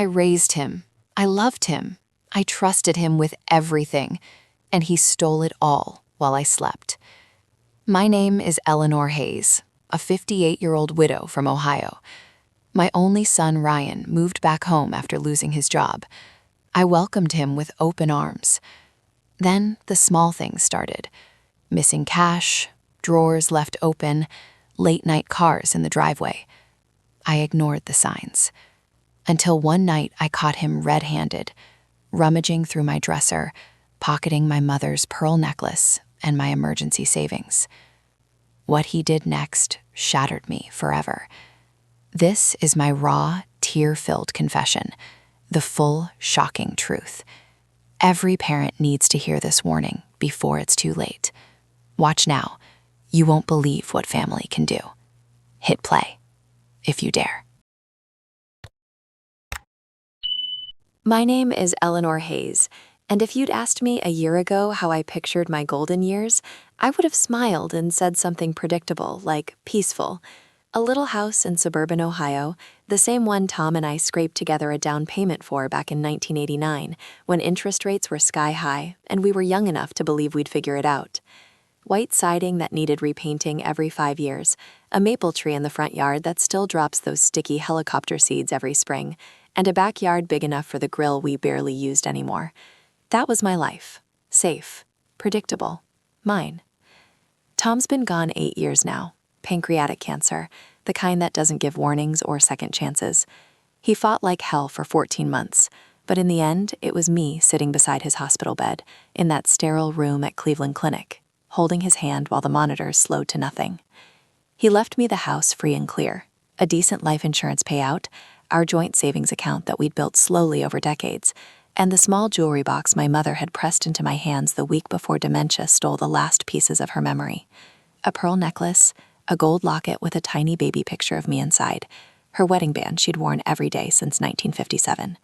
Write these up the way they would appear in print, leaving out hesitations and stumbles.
I raised him. I loved him. I trusted him with everything, and he stole it all while I slept. My name is Eleanor Hayes, a 58-year-old widow from Ohio. My only son, Ryan, moved back home after losing his job. I welcomed him with open arms. Then the small things started. Missing cash, drawers left open, late-night cars in the driveway. I ignored the signs. Until one night I caught him red-handed, rummaging through my dresser, pocketing my mother's pearl necklace and my emergency savings. What he did next shattered me forever. This is my raw, tear-filled confession, the full, shocking truth. Every parent needs to hear this warning before it's too late. Watch now. You won't believe what family can do. Hit play, if you dare. My name is Eleanor Hayes, and if you'd asked me a year ago how I pictured my golden years, I would have smiled and said something predictable, like peaceful. A little house in suburban Ohio, the same one Tom and I scraped together a down payment for back in 1989, when interest rates were sky high and we were young enough to believe we'd figure it out. White siding that needed repainting every 5 years, a maple tree in the front yard that still drops those sticky helicopter seeds every spring, and a backyard big enough for the grill we barely used anymore. That was my life. Safe. Predictable. Mine. Tom's been gone 8 years now. Pancreatic cancer, the kind that doesn't give warnings or second chances. He fought like hell for 14 months, but in the end, it was me sitting beside his hospital bed in that sterile room at Cleveland Clinic, holding his hand while the monitors slowed to nothing. He left me the house free and clear, a decent life insurance payout, our joint savings account that we'd built slowly over decades, and the small jewelry box my mother had pressed into my hands the week before dementia stole the last pieces of her memory. A pearl necklace, a gold locket with a tiny baby picture of me inside, her wedding band she'd worn every day since 1957.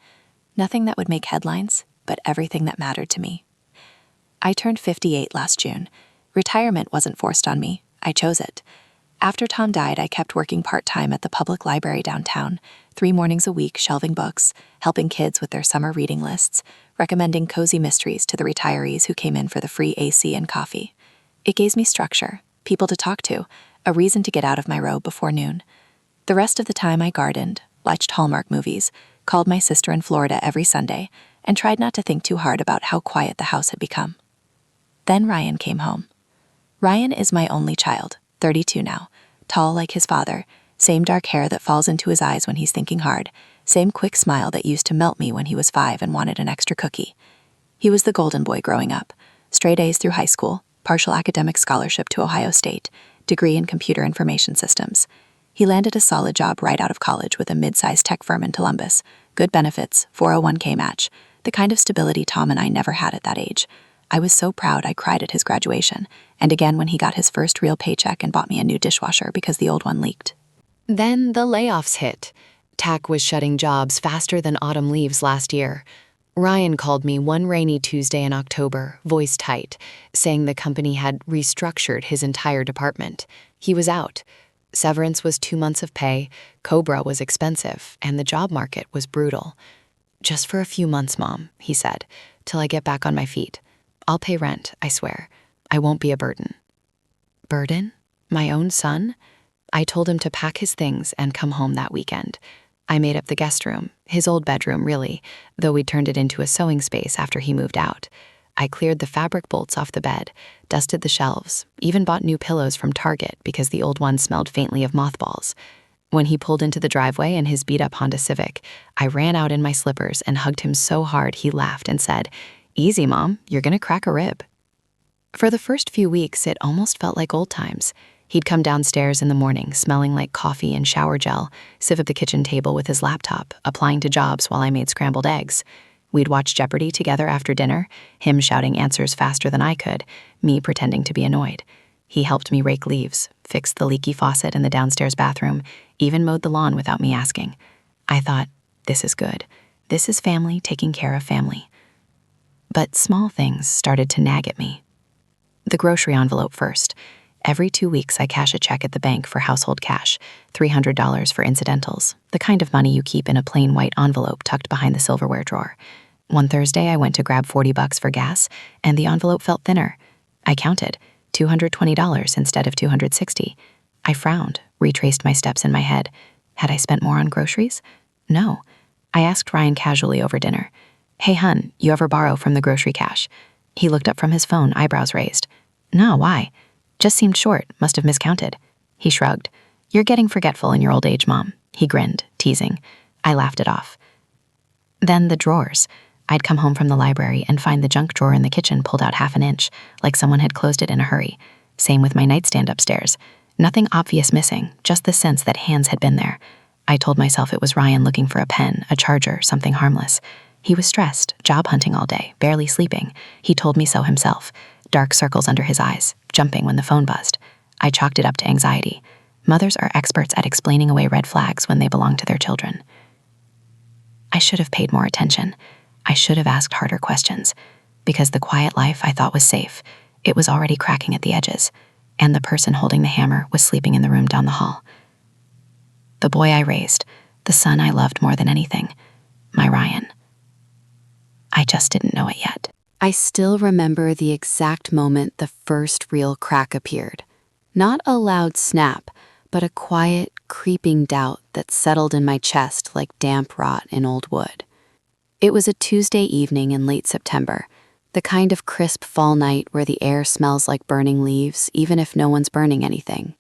Nothing that would make headlines, but everything that mattered to me. I turned 58 last June. Retirement wasn't forced on me. I chose it. After Tom died, I kept working part-time at the public library downtown, 3 mornings a week shelving books, helping kids with their summer reading lists, recommending cozy mysteries to the retirees who came in for the free AC and coffee. It gave me structure, people to talk to, a reason to get out of my robe before noon. The rest of the time I gardened, watched Hallmark movies, called my sister in Florida every Sunday, and tried not to think too hard about how quiet the house had become. Then Ryan came home. Ryan is my only child, 32 now, tall like his father, same dark hair that falls into his eyes when he's thinking hard, same quick smile that used to melt me when he was 5 and wanted an extra cookie. He was the golden boy growing up, straight A's through high school, partial academic scholarship to Ohio State, degree in computer information systems. He landed a solid job right out of college with a mid-sized tech firm in Columbus, good benefits, 401k match, the kind of stability Tom and I never had at that age. I was so proud I cried at his graduation, and again when he got his first real paycheck and bought me a new dishwasher because the old one leaked. Then the layoffs hit. Tech was shutting jobs faster than autumn leaves last year. Ryan called me one rainy Tuesday in October, voice tight, saying the company had restructured his entire department. He was out. Severance was 2 months of pay, Cobra was expensive, and the job market was brutal. "Just for a few months, Mom," he said, "till I get back on my feet. I'll pay rent, I swear. I won't be a burden." Burden? My own son? I told him to pack his things and come home that weekend. I made up the guest room, his old bedroom really, though we turned it into a sewing space after he moved out. I cleared the fabric bolts off the bed, dusted the shelves, even bought new pillows from Target because the old ones smelled faintly of mothballs. When he pulled into the driveway in his beat-up Honda Civic, I ran out in my slippers and hugged him so hard he laughed and said, "Easy, Mom, you're gonna crack a rib." For the first few weeks, it almost felt like old times. He'd come downstairs in the morning, smelling like coffee and shower gel, sit at the kitchen table with his laptop, applying to jobs while I made scrambled eggs. We'd watch Jeopardy together after dinner, him shouting answers faster than I could, me pretending to be annoyed. He helped me rake leaves, fixed the leaky faucet in the downstairs bathroom, even mowed the lawn without me asking. I thought, this is good. This is family taking care of family. But small things started to nag at me. The grocery envelope first. Every 2 weeks, I cash a check at the bank for household cash, $300 for incidentals, the kind of money you keep in a plain white envelope tucked behind the silverware drawer. One Thursday, I went to grab $40 for gas, and the envelope felt thinner. I counted, $220 instead of $260. I frowned, retraced my steps in my head. Had I spent more on groceries? No. I asked Ryan casually over dinner, "Hey, hun, you ever borrow from the grocery cash?" He looked up from his phone, eyebrows raised. "No, why?" "Just seemed short, must have miscounted." He shrugged. "You're getting forgetful in your old age, Mom." He grinned, teasing. I laughed it off. Then the drawers. I'd come home from the library and find the junk drawer in the kitchen pulled out half an inch, like someone had closed it in a hurry. Same with my nightstand upstairs. Nothing obvious missing, just the sense that hands had been there. I told myself it was Ryan looking for a pen, a charger, something harmless. He was stressed, job hunting all day, barely sleeping. He told me so himself. Dark circles under his eyes, jumping when the phone buzzed. I chalked it up to anxiety. Mothers are experts at explaining away red flags when they belong to their children. I should have paid more attention. I should have asked harder questions. Because the quiet life I thought was safe, it was already cracking at the edges, and the person holding the hammer was sleeping in the room down the hall. The boy I raised, the son I loved more than anything, my Ryan. I just didn't know it yet. I still remember the exact moment the first real crack appeared. Not a loud snap, but a quiet, creeping doubt that settled in my chest like damp rot in old wood. It was a Tuesday evening in late September, the kind of crisp fall night where the air smells like burning leaves, even if no one's burning anything.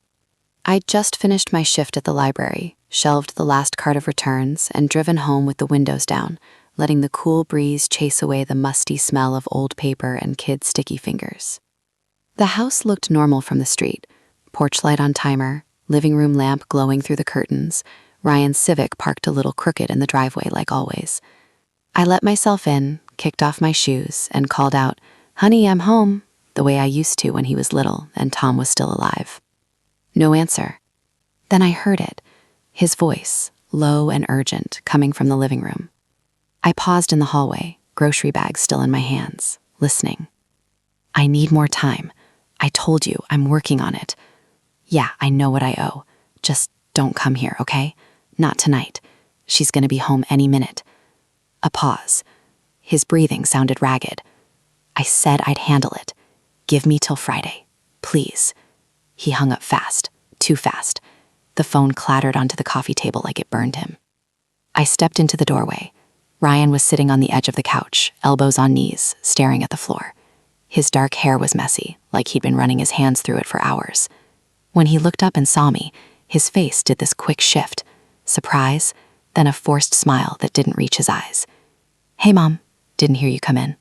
I'd just finished my shift at the library, shelved the last cart of returns, and driven home with the windows down, letting the cool breeze chase away the musty smell of old paper and kids' sticky fingers. The house looked normal from the street, porch light on timer, living room lamp glowing through the curtains, Ryan's Civic parked a little crooked in the driveway like always. I let myself in, kicked off my shoes, and called out, "Honey, I'm home," the way I used to when he was little and Tom was still alive. No answer. Then I heard it, his voice, low and urgent, coming from the living room. I paused in the hallway, grocery bag still in my hands, listening. "I need more time. I told you, I'm working on it. Yeah, I know what I owe. Just don't come here, okay? Not tonight. She's gonna be home any minute." A pause. His breathing sounded ragged. "I said I'd handle it. Give me till Friday. Please." He hung up fast, too fast. The phone clattered onto the coffee table like it burned him. I stepped into the doorway. Ryan was sitting on the edge of the couch, elbows on knees, staring at the floor. His dark hair was messy, like he'd been running his hands through it for hours. When he looked up and saw me, his face did this quick shift. Surprise, then a forced smile that didn't reach his eyes. "Hey, Mom, didn't hear you come in."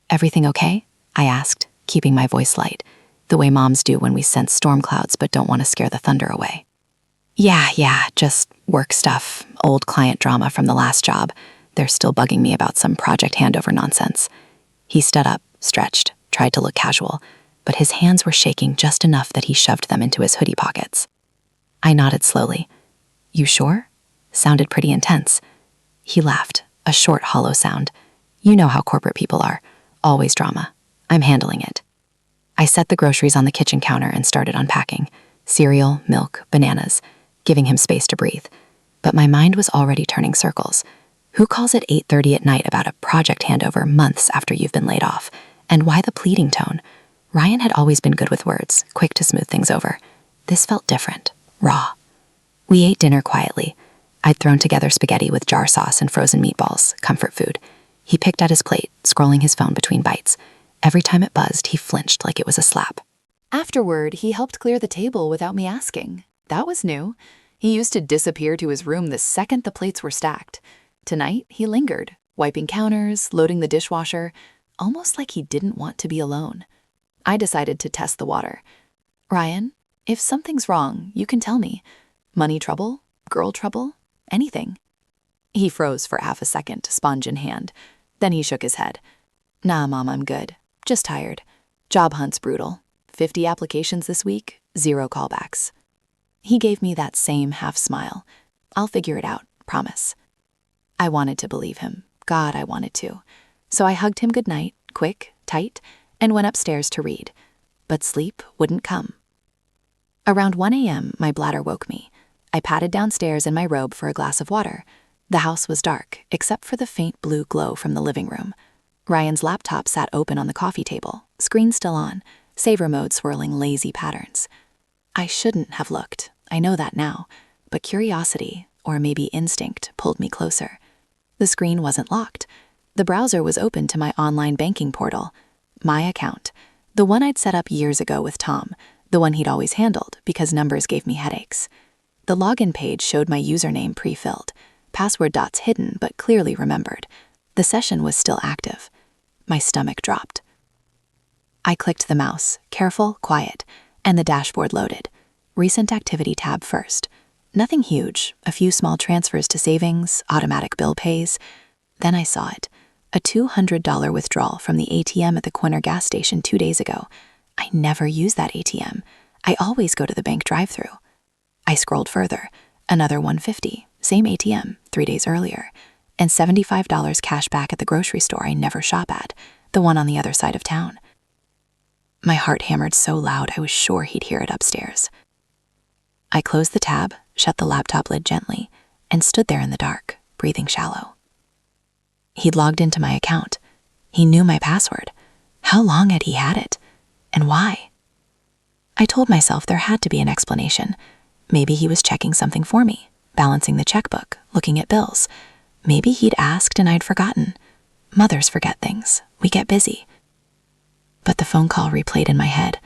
"Everything okay?" I asked, keeping my voice light, the way moms do when we sense storm clouds but don't want to scare the thunder away. Yeah, just work stuff, old client drama from the last job. They're still bugging me about some project handover nonsense." He stood up, stretched, tried to look casual, but his hands were shaking just enough that he shoved them into his hoodie pockets. I nodded slowly. "You sure?" Sounded pretty intense. He laughed, a short, hollow sound. "You know how corporate people are. Always drama. I'm handling it." I set the groceries on the kitchen counter and started unpacking. Cereal, milk, bananas, giving him space to breathe. But my mind was already turning circles. Who calls at 8:30 at night about a project handover months after you've been laid off? And why the pleading tone? Ryan had always been good with words, quick to smooth things over. This felt different, raw. We ate dinner quietly. I'd thrown together spaghetti with jar sauce and frozen meatballs, comfort food. He picked at his plate, scrolling his phone between bites. Every time it buzzed, he flinched like it was a slap. Afterward, he helped clear the table without me asking. That was new. He used to disappear to his room the second the plates were stacked. Tonight, he lingered, wiping counters, loading the dishwasher, almost like he didn't want to be alone. I decided to test the water. "Ryan, if something's wrong, you can tell me. Money trouble? Girl trouble? Anything." He froze for half a second, sponge in hand. Then he shook his head. "Nah, Mom, I'm good. Just tired. Job hunt's brutal. 50 applications this week, 0 callbacks." He gave me that same half smile. "I'll figure it out, promise." I wanted to believe him. God, I wanted to. So I hugged him goodnight, quick, tight, and went upstairs to read. But sleep wouldn't come. Around 1 a.m., my bladder woke me. I padded downstairs in my robe for a glass of water. The house was dark, except for the faint blue glow from the living room. Ryan's laptop sat open on the coffee table, screen still on, saver mode swirling lazy patterns. I shouldn't have looked, I know that now, but curiosity, or maybe instinct, pulled me closer. The screen wasn't locked. The browser was open to my online banking portal. My account, the one I'd set up years ago with Tom, the one he'd always handled because numbers gave me headaches. The login page showed my username pre-filled, password dots hidden but clearly remembered. The session was still active. My stomach dropped. I clicked the mouse, careful, quiet, and the dashboard loaded. Recent activity tab first. Nothing huge, a few small transfers to savings, automatic bill pays. Then I saw it, a $200 withdrawal from the ATM at the corner gas station 2 days ago. I never use that ATM. I always go to the bank drive-thru. I scrolled further, another $150, same ATM, 3 days earlier, and $75 cash back at the grocery store I never shop at, the one on the other side of town. My heart hammered so loud I was sure he'd hear it upstairs. I closed the tab, shut the laptop lid gently, and stood there in the dark, breathing shallow. He'd logged into my account. He knew my password. How long had he had it? And why? I told myself there had to be an explanation. Maybe he was checking something for me, balancing the checkbook, looking at bills. Maybe he'd asked and I'd forgotten. Mothers forget things. We get busy. But the phone call replayed in my head.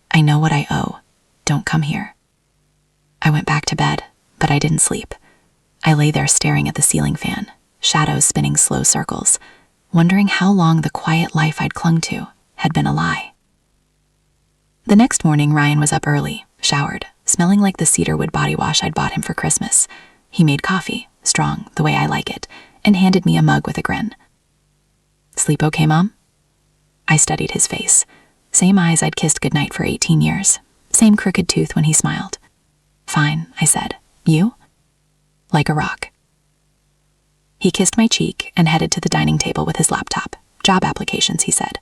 I know what I owe. Don't come here. I went back to bed, but I didn't sleep. I lay there staring at the ceiling fan, shadows spinning slow circles, wondering how long the quiet life I'd clung to had been a lie. The next morning, Ryan was up early, showered, smelling like the cedarwood body wash I'd bought him for Christmas. He made coffee, strong, the way I like it, and handed me a mug with a grin. Sleep okay, Mom? I studied his face. Same eyes I'd kissed goodnight for 18 years. Same crooked tooth when he smiled. Fine, I said. You? Like a rock. He kissed my cheek and headed to the dining table with his laptop. Job applications, he said.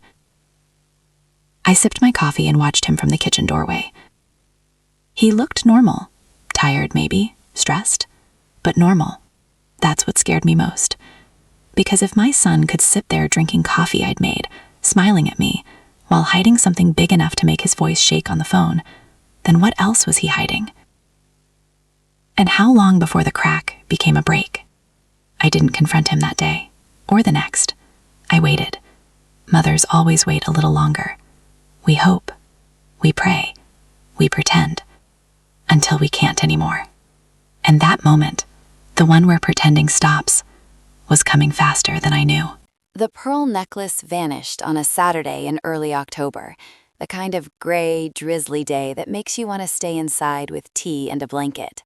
I sipped my coffee and watched him from the kitchen doorway. He looked normal. Tired, maybe. Stressed. But normal. That's what scared me most. Because if my son could sit there drinking coffee I'd made, smiling at me, while hiding something big enough to make his voice shake on the phone, then what else was he hiding? And how long before the crack became a break? I didn't confront him that day, or the next. I waited. Mothers always wait a little longer. We hope, we pray, we pretend, until we can't anymore. And that moment, the one where pretending stops, was coming faster than I knew. The pearl necklace vanished on a Saturday in early October, the kind of gray, drizzly day that makes you want to stay inside with tea and a blanket.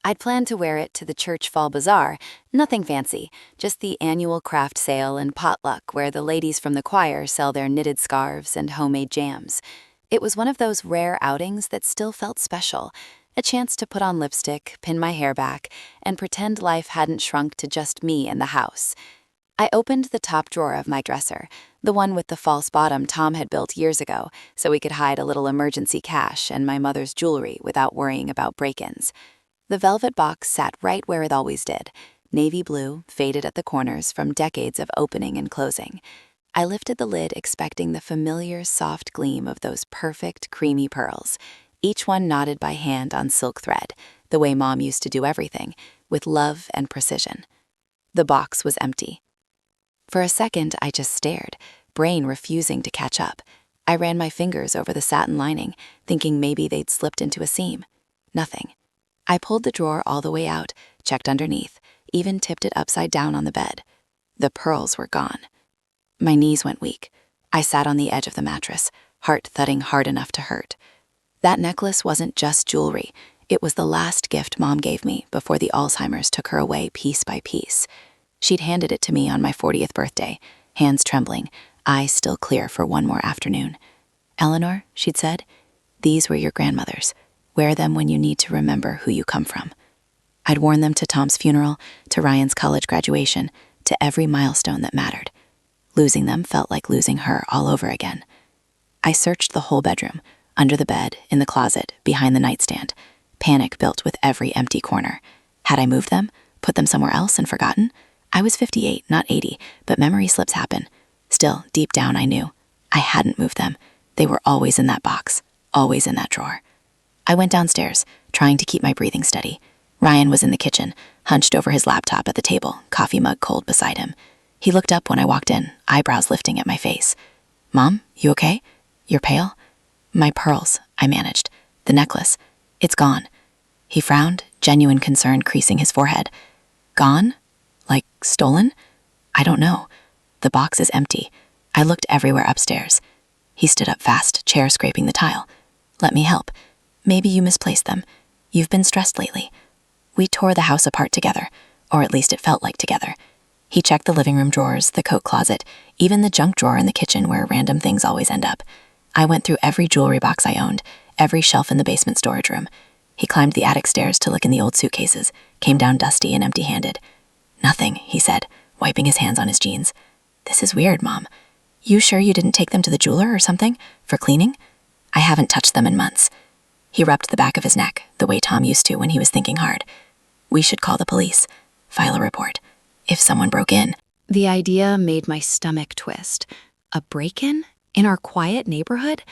I'd planned to wear it to the church fall bazaar, nothing fancy, just the annual craft sale and potluck where the ladies from the choir sell their knitted scarves and homemade jams. It was one of those rare outings that still felt special, a chance to put on lipstick, pin my hair back, and pretend life hadn't shrunk to just me in the house. I opened the top drawer of my dresser, the one with the false bottom Tom had built years ago, so we could hide a little emergency cash and my mother's jewelry without worrying about break-ins. The velvet box sat right where it always did, navy blue, faded at the corners from decades of opening and closing. I lifted the lid expecting the familiar soft gleam of those perfect, creamy pearls, each one knotted by hand on silk thread, the way Mom used to do everything, with love and precision. The box was empty. For a second, I just stared, brain refusing to catch up. I ran my fingers over the satin lining, thinking maybe they'd slipped into a seam. Nothing. I pulled the drawer all the way out, checked underneath, even tipped it upside down on the bed. The pearls were gone. My knees went weak. I sat on the edge of the mattress, heart thudding hard enough to hurt. That necklace wasn't just jewelry. It was the last gift Mom gave me before the Alzheimer's took her away piece by piece. She'd handed it to me on my 40th birthday, hands trembling, eyes still clear for one more afternoon. "Eleanor," she'd said, "these were your grandmother's. Wear them when you need to remember who you come from." I'd worn them to Tom's funeral, to Ryan's college graduation, to every milestone that mattered. Losing them felt like losing her all over again. I searched the whole bedroom, under the bed, in the closet, behind the nightstand. Panic built with every empty corner. Had I moved them? Put them somewhere else and forgotten? I was 58, not 80, but memory slips happen. Still, deep down I knew. I hadn't moved them. They were always in that box, always in that drawer. I went downstairs, trying to keep my breathing steady. Ryan was in the kitchen, hunched over his laptop at the table, coffee mug cold beside him. He looked up when I walked in, eyebrows lifting at my face. "Mom, you okay? You're pale?" "My pearls," I managed. "The necklace. It's gone." He frowned, genuine concern creasing his forehead. "Gone? Like stolen?" "I don't know. The box is empty. I looked everywhere upstairs." He stood up fast, chair scraping the tile. "Let me help. Maybe you misplaced them. You've been stressed lately." We tore the house apart together, or at least it felt like together. He checked the living room drawers, the coat closet, even the junk drawer in the kitchen where random things always end up. I went through every jewelry box I owned, every shelf in the basement storage room. He climbed the attic stairs to look in the old suitcases, came down dusty and empty-handed. "Nothing," he said, wiping his hands on his jeans. "This is weird, Mom. You sure you didn't take them to the jeweler or something? For cleaning?" "I haven't touched them in months." He rubbed the back of his neck, the way Tom used to when he was thinking hard. "We should call the police, file a report. If someone broke in." The idea made my stomach twist. A break-in? In our quiet neighborhood?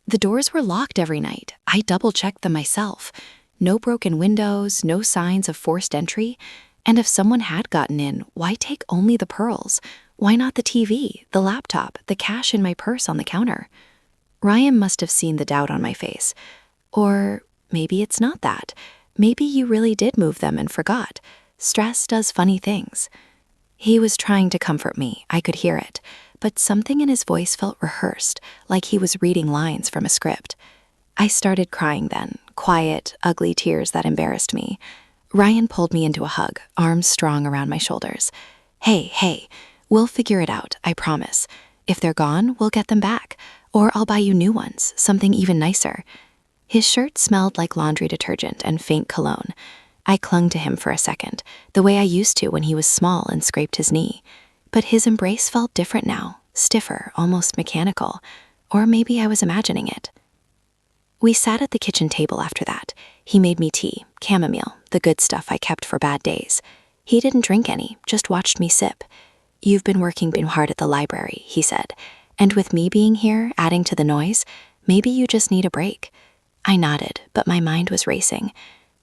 The doors were locked every night. I double-checked them myself. No broken windows, no signs of forced entry. And if someone had gotten in, why take only the pearls? Why not the TV, the laptop, the cash in my purse on the counter? Ryan must have seen the doubt on my face. Or maybe it's not that. Maybe you really did move them and forgot. Stress does funny things. He was trying to comfort me, I could hear it, but something in his voice felt rehearsed, like he was reading lines from a script. I started crying then, quiet, ugly tears that embarrassed me. Ryan pulled me into a hug, arms strong around my shoulders. Hey, we'll figure it out, I promise. If they're gone, we'll get them back, or I'll buy you new ones, something even nicer." His shirt smelled like laundry detergent and faint cologne. I clung to him for a second, the way I used to when he was small and scraped his knee. But his embrace felt different now, stiffer, almost mechanical. Or maybe I was imagining it. We sat at the kitchen table after that. He made me tea, chamomile, the good stuff I kept for bad days. He didn't drink any, just watched me sip. "You've been working hard at the library," he said. "And with me being here, adding to the noise, maybe you just need a break." I nodded, but my mind was racing.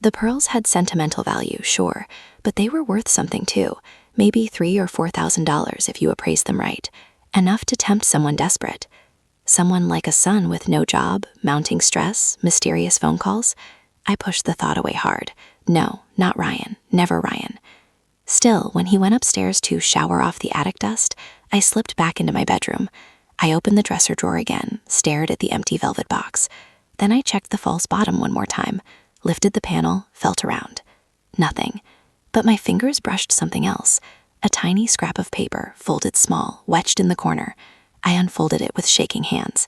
The pearls had sentimental value, sure, but they were worth something too, maybe $3,000 or $4,000 if you appraised them right. Enough to tempt someone desperate. Someone like a son with no job, mounting stress, mysterious phone calls. I pushed the thought away hard. No, not Ryan, never Ryan. Still, when he went upstairs to shower off the attic dust, I slipped back into my bedroom. I opened the dresser drawer again, stared at the empty velvet box. Then I checked the false bottom one more time, lifted the panel, felt around. Nothing. But my fingers brushed something else. A tiny scrap of paper, folded small, wedged in the corner. I unfolded it with shaking hands.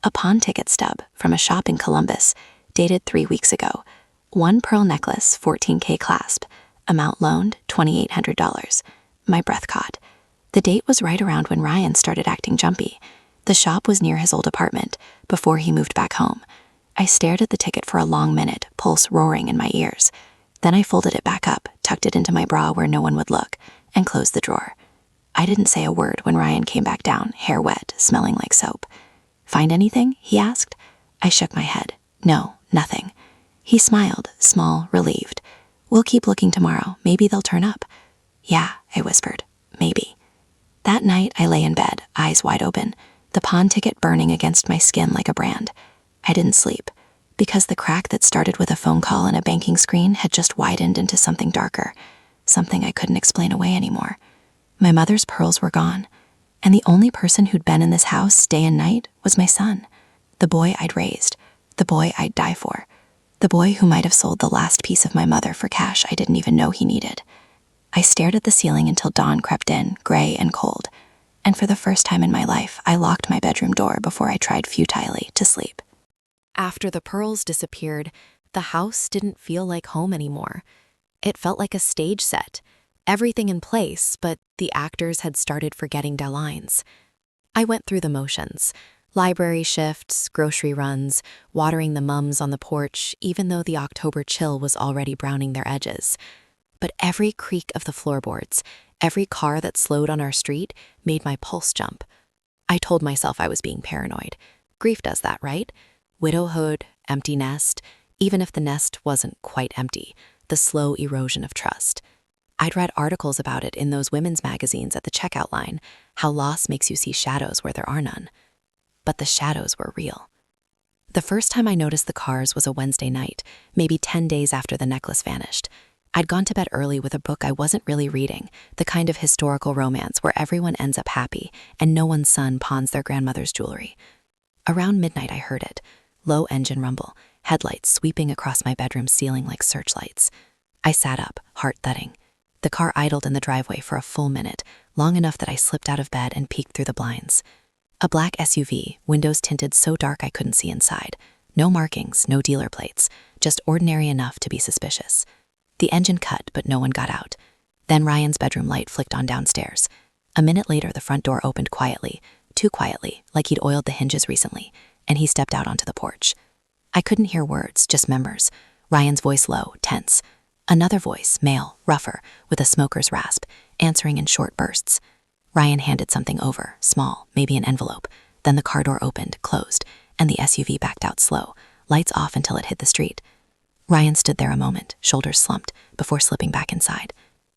A pawn ticket stub from a shop in Columbus, dated 3 weeks ago. 1 pearl necklace, 14K clasp. Amount loaned, $2,800. My breath caught. The date was right around when Ryan started acting jumpy. The shop was near his old apartment, before he moved back home. I stared at the ticket for a long minute, pulse roaring in my ears. Then I folded it back up, tucked it into my bra where no one would look, and closed the drawer. I didn't say a word when Ryan came back down, hair wet, smelling like soap. "Find anything?" he asked. I shook my head. "No, nothing." He smiled, small, relieved. "We'll keep looking tomorrow. Maybe they'll turn up." "Yeah," I whispered. "Maybe." That night, I lay in bed, eyes wide open, the pawn ticket burning against my skin like a brand. I didn't sleep, because the crack that started with a phone call and a banking screen had just widened into something darker, something I couldn't explain away anymore. My mother's pearls were gone, and the only person who'd been in this house day and night was my son, the boy I'd raised, the boy I'd die for, the boy who might have sold the last piece of my mother for cash I didn't even know he needed. I stared at the ceiling until dawn crept in, gray and cold, and for the first time in my life, I locked my bedroom door before I tried futilely to sleep. After the pearls disappeared, the house didn't feel like home anymore. It felt like a stage set, everything in place, but the actors had started forgetting their lines. I went through the motions, Library shifts, grocery runs, watering the mums on the porch, even though the October chill was already browning their edges. But every creak of the floorboards, every car that slowed on our street, made my pulse jump. I told myself I was being paranoid. Grief does that, right? Widowhood, empty nest, even if the nest wasn't quite empty, the slow erosion of trust. I'd read articles about it in those women's magazines at the checkout line, how loss makes you see shadows where there are none. But the shadows were real. The first time I noticed the cars was a Wednesday night, maybe 10 days after the necklace vanished. I'd gone to bed early with a book I wasn't really reading, the kind of historical romance where everyone ends up happy and no one's son pawns their grandmother's jewelry. Around midnight I heard it, low engine rumble, headlights sweeping across my bedroom ceiling like searchlights. I sat up, heart thudding. The car idled in the driveway for a full minute, long enough that I slipped out of bed and peeked through the blinds. A black SUV, windows tinted so dark I couldn't see inside. No markings, no dealer plates, just ordinary enough to be suspicious. The engine cut, but no one got out. Then Ryan's bedroom light flicked on downstairs. A minute later, the front door opened quietly, too quietly, like he'd oiled the hinges recently, and he stepped out onto the porch. I couldn't hear words, just members. Ryan's voice low, tense. Another voice, male, rougher, with a smoker's rasp, answering in short bursts. Ryan handed something over, small, maybe an envelope. Then the car door opened, closed, and the SUV backed out slow, lights off until it hit the street. Ryan stood there a moment, shoulders slumped, before slipping back inside.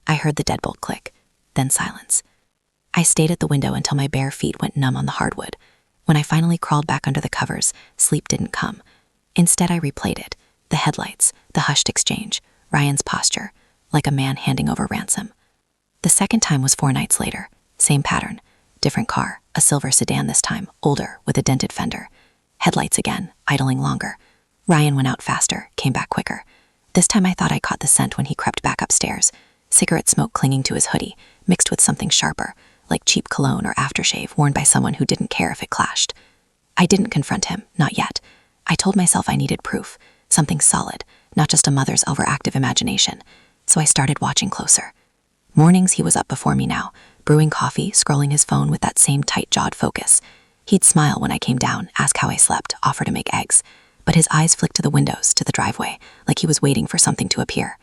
I heard the deadbolt click, then silence. I stayed at the window until my bare feet went numb on the hardwood. When I finally crawled back under the covers, sleep didn't come. Instead, I replayed it, the headlights, the hushed exchange, Ryan's posture, like a man handing over ransom. The second time was 4 nights later. Same pattern, different car, a silver sedan this time, older, with a dented fender. Headlights again, idling longer. Ryan went out faster, came back quicker. This time I thought I caught the scent when he crept back upstairs, cigarette smoke clinging to his hoodie, mixed with something sharper, like cheap cologne or aftershave worn by someone who didn't care if it clashed. I didn't confront him, not yet. I told myself I needed proof, something solid, not just a mother's overactive imagination. So I started watching closer. Mornings he was up before me now, brewing coffee, scrolling his phone with that same tight-jawed focus. He'd smile when I came down, ask how I slept, offer to make eggs. But his eyes flicked to the windows, to the driveway, like he was waiting for something to appear.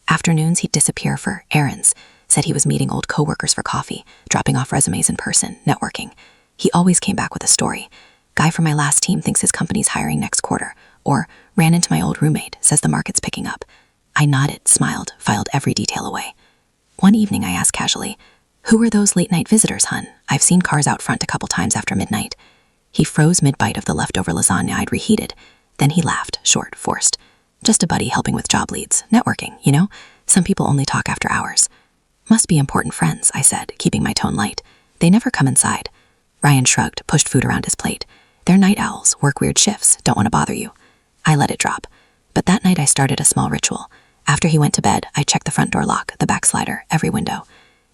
Afternoons, he'd disappear for errands, said he was meeting old coworkers for coffee, dropping off resumes in person, networking. He always came back with a story. Guy from my last team thinks his company's hiring next quarter. Or, ran into my old roommate, says the market's picking up. I nodded, smiled, filed every detail away. One evening, I asked casually, "Who are those late-night visitors, hun? I've seen cars out front a couple times after midnight." He froze mid-bite of the leftover lasagna I'd reheated. Then he laughed, short, forced. "Just a buddy helping with job leads. Networking, you know? Some people only talk after hours." "Must be important friends," I said, keeping my tone light. "They never come inside." Ryan shrugged, pushed food around his plate. "They're night owls, work weird shifts, don't want to bother you." I let it drop. But that night I started a small ritual. After he went to bed, I checked the front door lock, the back slider, every window.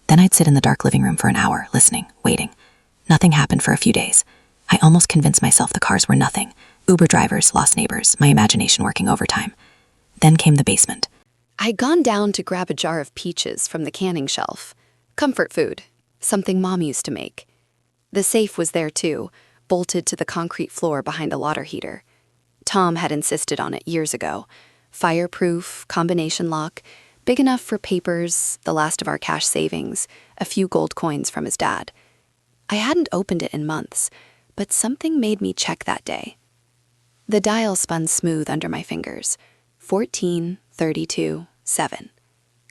Then I'd sit in the dark living room for an hour, listening, waiting. Nothing happened for a few days. I almost convinced myself the cars were nothing. Uber drivers, lost neighbors, my imagination working overtime. Then came the basement. I'd gone down to grab a jar of peaches from the canning shelf. Comfort food, something Mom used to make. The safe was there too, bolted to the concrete floor behind the water heater. Tom had insisted on it years ago. Fireproof, combination lock, big enough for papers, the last of our cash savings, a few gold coins from his dad. I hadn't opened it in months, but something made me check that day. The dial spun smooth under my fingers. 14, 32, 7.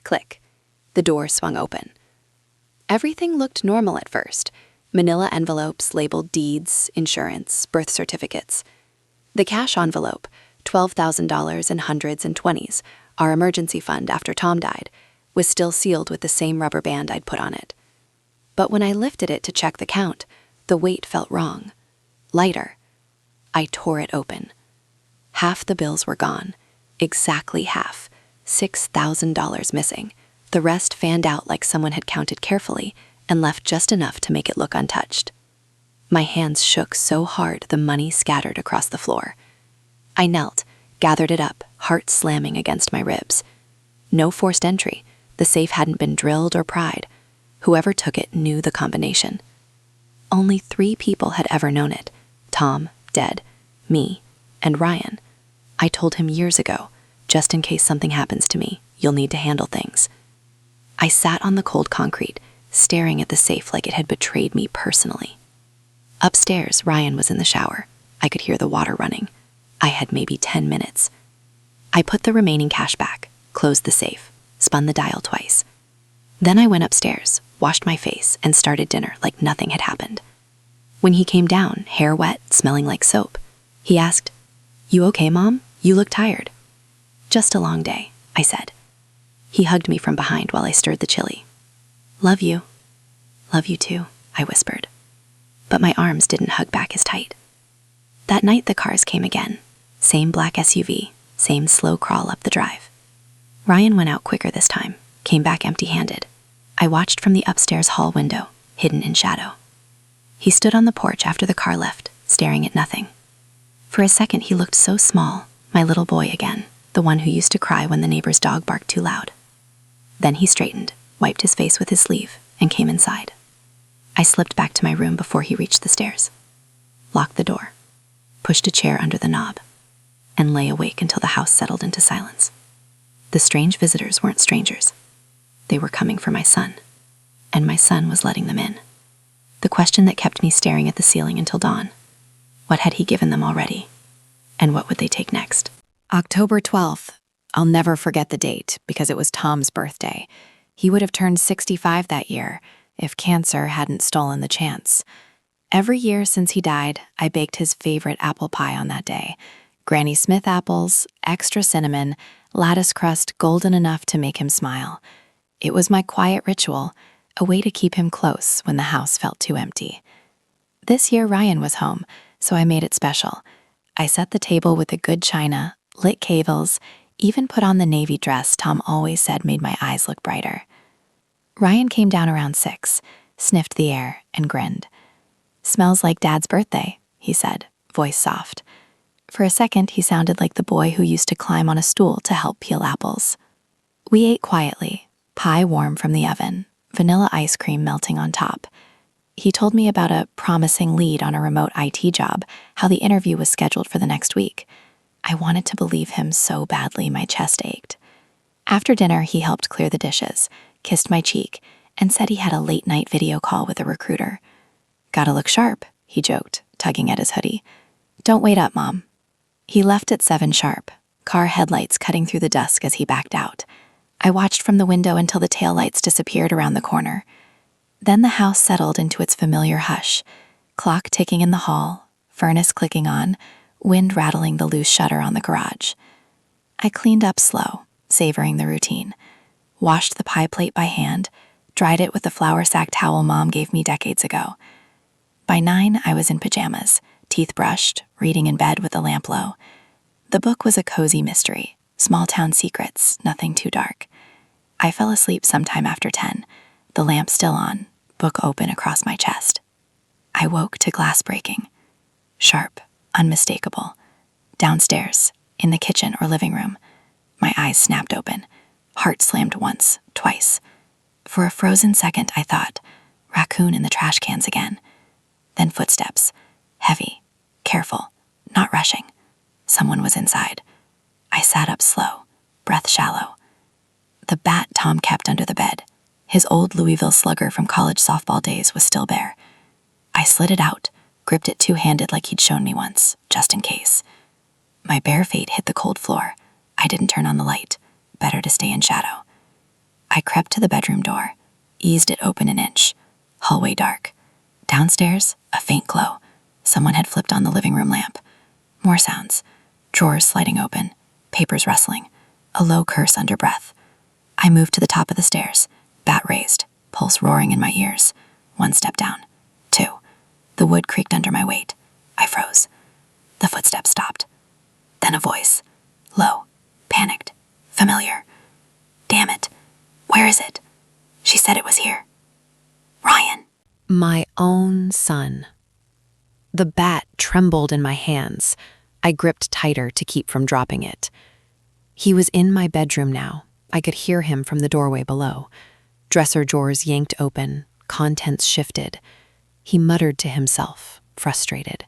Click. The door swung open. Everything looked normal at first. Manila envelopes labeled deeds, insurance, birth certificates. The cash envelope, $12,000 in hundreds and twenties, our emergency fund after Tom died, was still sealed with the same rubber band I'd put on it. But when I lifted it to check the count, the weight felt wrong. Lighter. I tore it open. Half the bills were gone. Exactly half. $6,000 missing. The rest fanned out like someone had counted carefully and left just enough to make it look untouched. My hands shook so hard the money scattered across the floor. I knelt, gathered it up, heart slamming against my ribs. No forced entry. The safe hadn't been drilled or pried. Whoever took it knew the combination. Only 3 people had ever known it: Tom, dead, me, and Ryan. I told him years ago, just in case something happens to me, you'll need to handle things. I sat on the cold concrete, staring at the safe like it had betrayed me personally. Upstairs, Ryan was in the shower. I could hear the water running. I had maybe 10 minutes. I put the remaining cash back, closed the safe, spun the dial twice. Then I went upstairs, washed my face, and started dinner like nothing had happened. When he came down, hair wet, smelling like soap, he asked, "You okay, Mom? You look tired." "Just a long day," I said. He hugged me from behind while I stirred the chili. "Love you." "Love you too," I whispered. But my arms didn't hug back as tight. That night the cars came again. Same black SUV, same slow crawl up the drive. Ryan went out quicker this time, came back empty-handed. I watched from the upstairs hall window, hidden in shadow. He stood on the porch after the car left, staring at nothing. For a second he looked so small, my little boy again, the one who used to cry when the neighbor's dog barked too loud. Then he straightened, wiped his face with his sleeve, and came inside. I slipped back to my room before he reached the stairs, locked the door, pushed a chair under the knob, and lay awake until the house settled into silence. The strange visitors weren't strangers. They were coming for my son, and my son was letting them in. The question that kept me staring at the ceiling until dawn: what had he given them already? And what would they take next? October 12th. I'll never forget the date because it was Tom's birthday. He would have turned 65 that year if cancer hadn't stolen the chance. Every year since he died, I baked his favorite apple pie on that day. Granny Smith apples, extra cinnamon, lattice crust golden enough to make him smile. It was my quiet ritual, a way to keep him close when the house felt too empty. This year Ryan was home, so I made it special. I set the table with the good china, lit candles, even put on the navy dress Tom always said made my eyes look brighter. Ryan came down around 6, sniffed the air, and grinned. "Smells like Dad's birthday," he said, voice soft. For a second, he sounded like the boy who used to climb on a stool to help peel apples. We ate quietly, pie warm from the oven, vanilla ice cream melting on top. He told me about a promising lead on a remote IT job, how the interview was scheduled for the next week. I wanted to believe him so badly my chest ached. After dinner, he helped clear the dishes, kissed my cheek, and said he had a late-night video call with a recruiter. "Gotta look sharp," he joked, tugging at his hoodie. "Don't wait up, Mom." He left at 7 sharp, car headlights cutting through the dusk as he backed out. I watched from the window until the taillights disappeared around the corner. Then the house settled into its familiar hush, clock ticking in the hall, furnace clicking on, wind rattling the loose shutter on the garage. I cleaned up slow, savoring the routine. Washed the pie plate by hand, dried it with the flour sack towel Mom gave me decades ago. By 9, I was in pajamas, teeth brushed, reading in bed with the lamp low. The book was a cozy mystery, small-town secrets, nothing too dark. I fell asleep sometime after 10, the lamp still on, book open across my chest. I woke to glass breaking. Sharp, unmistakable. Downstairs, in the kitchen or living room. My eyes snapped open. Heart slammed once, twice. For a frozen second, I thought, raccoon in the trash cans again. Then footsteps, heavy, careful, not rushing. Someone was inside. I sat up slow, breath shallow. The bat Tom kept under the bed, his old Louisville slugger from college softball days, was still there. I slid it out, gripped it two-handed like he'd shown me once, just in case. My bare feet hit the cold floor. I didn't turn on the light. Better to stay in shadow. I crept to the bedroom door, eased it open an inch. Hallway dark. Downstairs, a faint glow. Someone had flipped on the living room lamp. More sounds. Drawers sliding open. Papers rustling. A low curse under breath. I moved to the top of the stairs, bat raised, pulse roaring in my ears. 1 step down. 2. The wood creaked under my weight. I froze. The footsteps stopped. Then a voice. Low. Panicked. Familiar. Damn it. Where is it? She said it was here. Ryan. My own son. The bat trembled in my hands. I gripped tighter to keep from dropping it. He was in my bedroom now. I could hear him from the doorway below. Dresser drawers yanked open, contents shifted. He muttered to himself, frustrated.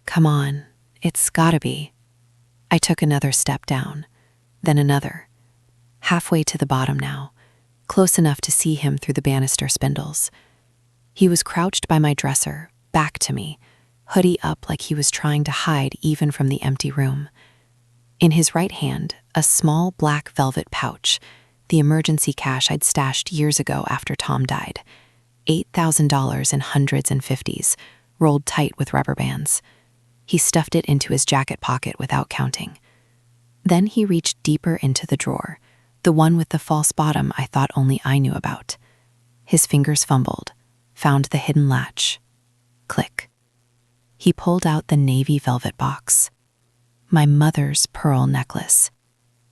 Come on, it's gotta be. I took another step down, then another. Halfway to the bottom now, close enough to see him through the banister spindles. He was crouched by my dresser, back to me, hoodie up like he was trying to hide even from the empty room. In his right hand, a small black velvet pouch, the emergency cash I'd stashed years ago after Tom died. $8,000 in hundreds and fifties, rolled tight with rubber bands. He stuffed it into his jacket pocket without counting. Then he reached deeper into the drawer, the one with the false bottom I thought only I knew about. His fingers fumbled, found the hidden latch. Click. He pulled out the navy velvet box. My mother's pearl necklace.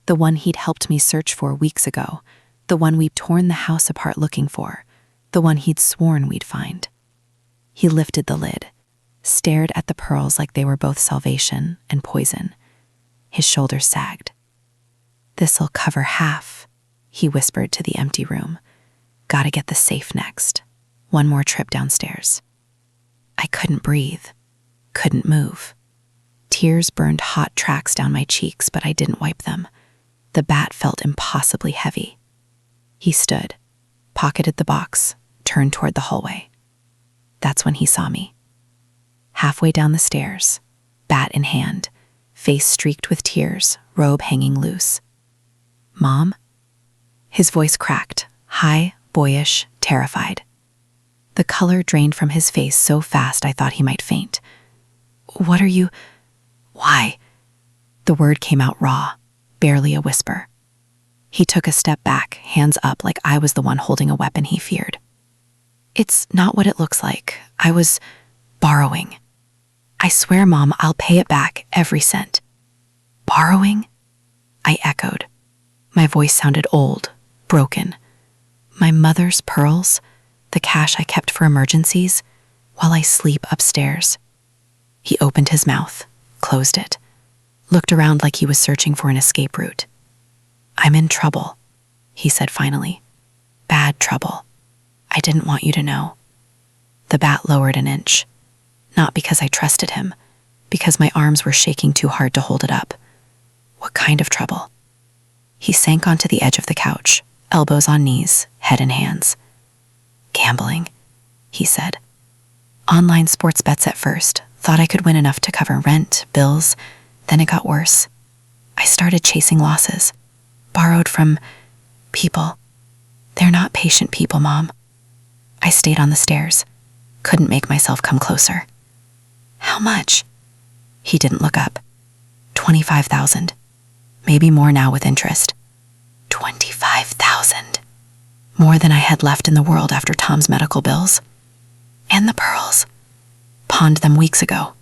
The one he'd helped me search for weeks ago, the one we'd torn the house apart looking for, the one he'd sworn we'd find. He lifted the lid, stared at the pearls like they were both salvation and poison. His shoulders sagged. "This'll cover half," he whispered to the empty room. "Gotta get the safe next. One more trip downstairs." I couldn't breathe, couldn't move. Tears burned hot tracks down my cheeks, but I didn't wipe them. The bat felt impossibly heavy. He stood, pocketed the box, turned toward the hallway. That's when he saw me. Halfway down the stairs, bat in hand, face streaked with tears, robe hanging loose. "Mom?" His voice cracked, high, boyish, terrified. The color drained from his face so fast I thought he might faint. "What are you... Why?" The word came out raw, barely a whisper. He took a step back, hands up like I was the one holding a weapon he feared. "It's not what it looks like. I was borrowing. I swear, Mom, I'll pay it back, every cent." "Borrowing?" I echoed. My voice sounded old, broken. My mother's pearls, the cash I kept for emergencies, while I sleep upstairs. He opened his mouth, closed it, looked around like he was searching for an escape route. "I'm in trouble," he said finally. "Bad trouble. I didn't want you to know." The bat lowered an inch. Not because I trusted him, because my arms were shaking too hard to hold it up. "What kind of trouble?" He sank onto the edge of the couch, elbows on knees, head in hands. "Gambling," he said. "Online sports bets at first. Thought I could win enough to cover rent, bills. Then it got worse. I started chasing losses. Borrowed from people. They're not patient people, Mom." I stayed on the stairs. Couldn't make myself come closer. "How much?" He didn't look up. 25,000. Maybe more now with interest. 25,000. More than I had left in the world after Tom's medical bills. And the pearls. Pawned them weeks ago.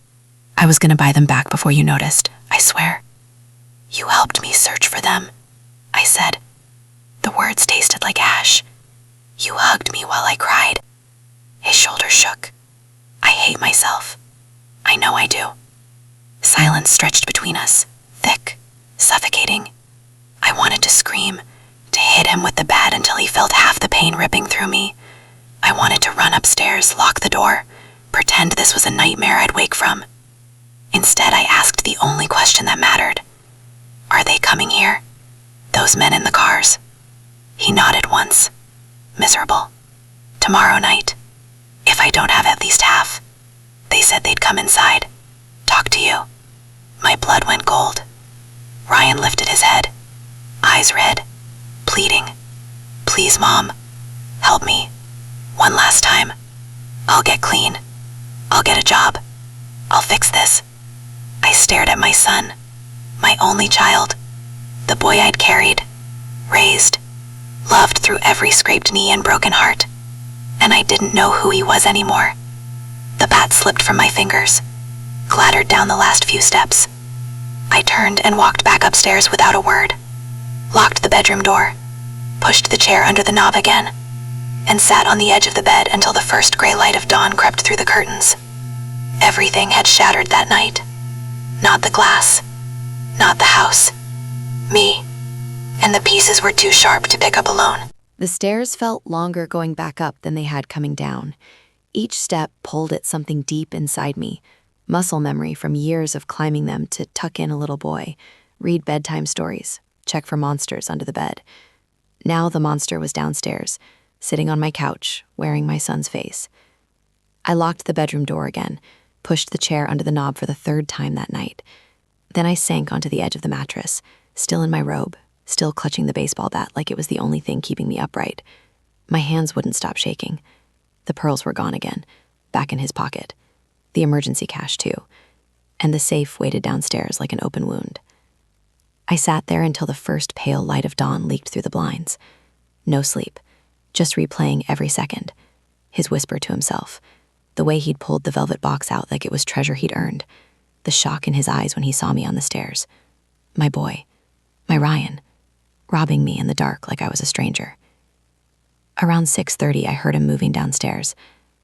I was gonna buy them back before you noticed, I swear. "You helped me search for them," I said. The words tasted like ash. "You hugged me while I cried." His shoulders shook. "I hate myself. I know I do." Silence stretched between us, thick, suffocating. I wanted to scream, to hit him with the bat until he felt half the pain ripping through me. I wanted to run upstairs, lock the door, pretend this was a nightmare I'd wake from. Instead, I asked the only question that mattered. "Are they coming here? Those men in the cars?" He nodded once. "Miserable. Tomorrow night. If I don't have at least half." They said they'd come inside. "Talk to you." My blood went cold. Ryan lifted his head, eyes red, pleading. "Please, Mom. Help me. One last time. I'll get clean. I'll get a job. I'll fix this." I stared at my son, my only child, the boy I'd carried, raised, loved through every scraped knee and broken heart, and I didn't know who he was anymore. The bat slipped from my fingers, clattered down the last few steps. I turned and walked back upstairs without a word, locked the bedroom door, pushed the chair under the knob again, and sat on the edge of the bed until the first gray light of dawn crept through the curtains. Everything had shattered that night. Not the glass, not the house, me, and the pieces were too sharp to pick up alone. The stairs felt longer going back up than they had coming down. Each step pulled at something deep inside me, Muscle memory from years of climbing them to tuck in a little boy, read bedtime stories, check for monsters under the bed. Now the monster was downstairs, sitting on my couch, wearing my son's face. I locked the bedroom door again, pushed the chair under the knob for the third time that night. Then I sank onto the edge of the mattress, still in my robe, still clutching the baseball bat like it was the only thing keeping me upright. My hands wouldn't stop shaking. The pearls were gone again, back in his pocket. The emergency cash, too. And the safe waited downstairs like an open wound. I sat there until the first pale light of dawn leaked through the blinds. No sleep, just replaying every second. His whisper to himself, the way he'd pulled the velvet box out like it was treasure he'd earned, the shock in his eyes when he saw me on the stairs. My boy, my Ryan, robbing me in the dark like I was a stranger. Around 6:30, I heard him moving downstairs,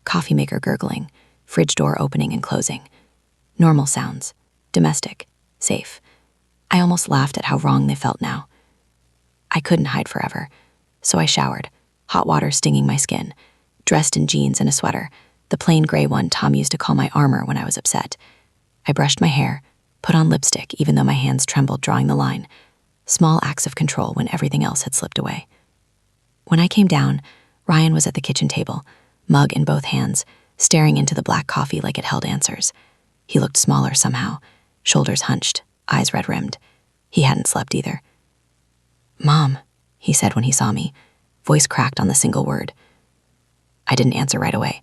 coffee maker gurgling, fridge door opening and closing. Normal sounds, domestic, safe. I almost laughed at how wrong they felt now. I couldn't hide forever, so I showered, hot water stinging my skin, dressed in jeans and a sweater, the plain gray one Tom used to call my armor when I was upset. I brushed my hair, put on lipstick even though my hands trembled drawing the line, small acts of control when everything else had slipped away. When I came down, Ryan was at the kitchen table, mug in both hands, staring into the black coffee like it held answers. He looked smaller somehow, shoulders hunched, eyes red-rimmed. He hadn't slept either. "Mom," he said when he saw me, voice cracked on the single word. I didn't answer right away.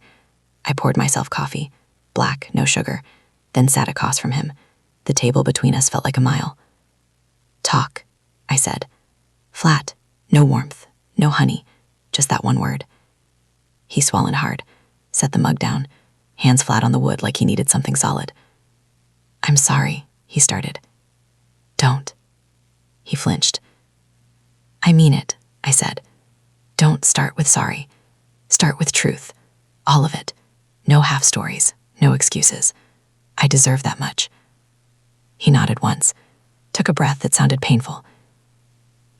I poured myself coffee, black, no sugar, then sat across from him. The table between us felt like a mile. "Talk," I said. Flat, no warmth, no honey, just that one word. He swallowed hard, set the mug down, hands flat on the wood like he needed something solid. "I'm sorry," he started. "Don't." He flinched. "I mean it," I said. "Don't start with sorry. Start with truth. All of it. No half stories, no excuses. I deserve that much." He nodded once, took a breath that sounded painful.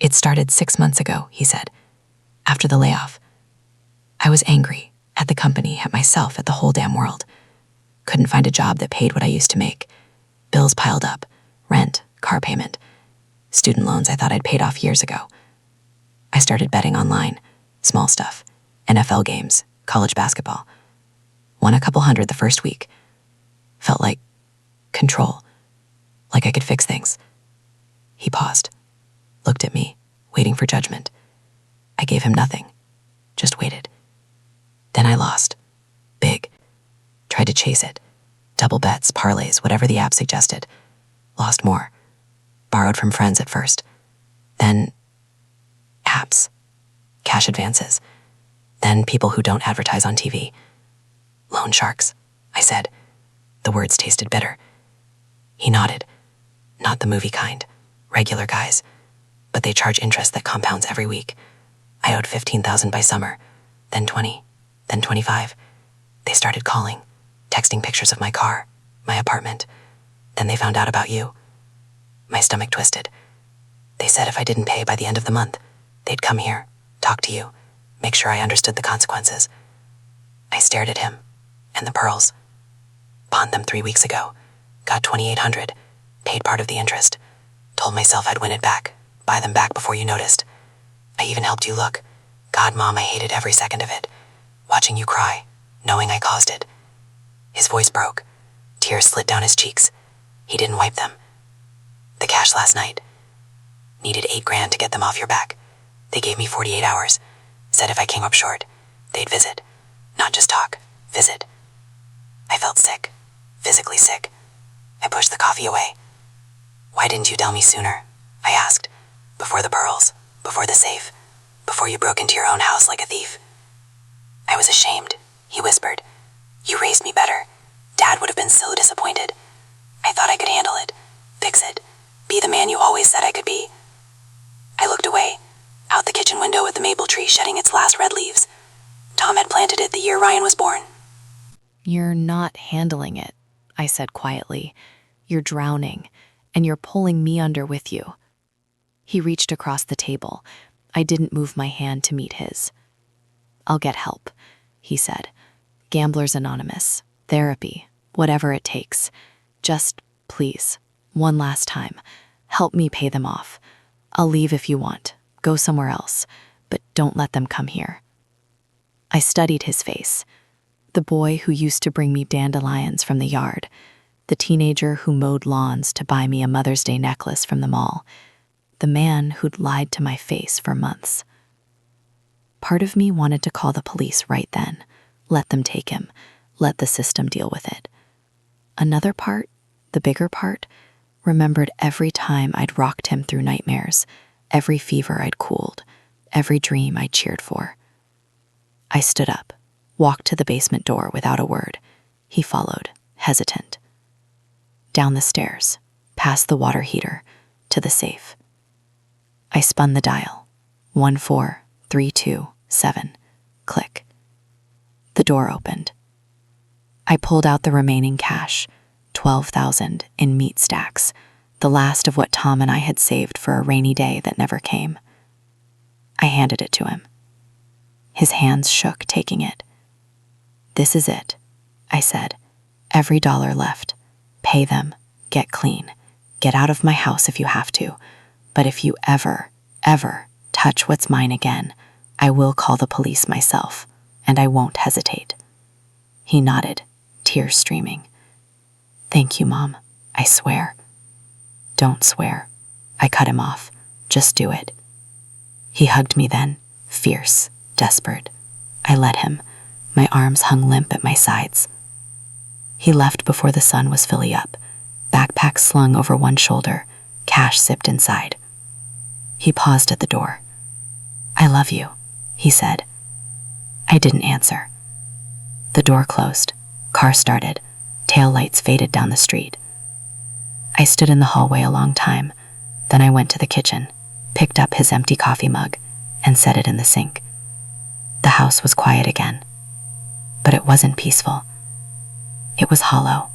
"It started 6 months ago," he said, "after the layoff. I was angry at the company, at myself, at the whole damn world. Couldn't find a job that paid what I used to make. Bills piled up, rent, car payment, student loans I thought I'd paid off years ago. I started betting online, small stuff, NFL games, college basketball. Won a couple hundred the first week. Felt like control, like I could fix things." He paused, looked at me, waiting for judgment. I gave him nothing, just waited. Then I lost. Big. Tried to chase it. Double bets, parlays, whatever the app suggested. Lost more. Borrowed from friends at first. Then apps. Cash advances. Then people who don't advertise on TV. "Loan sharks," I said. The words tasted bitter. He nodded. "Not the movie kind. Regular guys. But they charge interest that compounds every week. I owed $15,000 by summer, then 20, then 25. They started calling, texting pictures of my car, my apartment. Then they found out about you." My stomach twisted. "They said if I didn't pay by the end of the month, they'd come here, talk to you, make sure I understood the consequences." I stared at him, and the pearls. "Pawned them 3 weeks ago, got $2,800, paid part of the interest. Told myself I'd win it back, buy them back before you noticed. I even helped you look. God, Mom, I hated every second of it. Watching you cry, knowing I caused it." His voice broke. Tears slid down his cheeks. He didn't wipe them. "The cash last night. Needed $8,000 to get them off your back. They gave me 48 hours. Said if I came up short, they'd visit. Not just talk, visit." I felt sick, physically sick. I pushed the coffee away. "Why didn't you tell me sooner?" I asked. "Before the pearls, before the safe, before you broke into your own house like a thief." "I was ashamed," he whispered. "You raised me better. Dad would have been so disappointed. I thought I could handle it, fix it, be the man you always said I could be." I looked away, out the kitchen window at the maple tree shedding its last red leaves. Tom had planted it the year Ryan was born. "You're not handling it," I said quietly. "You're drowning, and you're pulling me under with you." He reached across the table. I didn't move my hand to meet his. "I'll get help," he said. "Gamblers Anonymous, therapy, whatever it takes. Just, please, one last time, help me pay them off. I'll leave if you want. Go somewhere else, but don't let them come here." I studied his face. The boy who used to bring me dandelions from the yard, the teenager who mowed lawns to buy me a Mother's Day necklace from the mall, the man who'd lied to my face for months. Part of me wanted to call the police right then, let them take him, let the system deal with it. Another part, the bigger part, remembered every time I'd rocked him through nightmares, every fever I'd cooled, every dream I cheered for. I stood up, walked to the basement door without a word. He followed, hesitant. Down the stairs, past the water heater, to the safe. I spun the dial. 14327. Click. The door opened. I pulled out the remaining cash, 12,000 in meat stacks, the last of what Tom and I had saved for a rainy day that never came. I handed it to him. His hands shook, taking it. "This is it," I said. "Every dollar left. Pay them. Get clean. Get out of my house if you have to. But if you ever touch what's mine again, I will call the police myself, and I won't hesitate." He nodded, tears streaming. "Thank you, Mom. I swear." "Don't swear." I cut him off. "Just do it." He hugged me then, fierce, desperate. I let him. My arms hung limp at my sides. He left before the sun was fully up, backpack slung over one shoulder, cash zipped inside. He paused at the door. "I love you," he said. I didn't answer. The door closed. Car started. Tail lights faded down the street. I stood in the hallway a long time. Then I went to the kitchen, picked up his empty coffee mug, and set it in the sink. The house was quiet again. But it wasn't peaceful. It was hollow.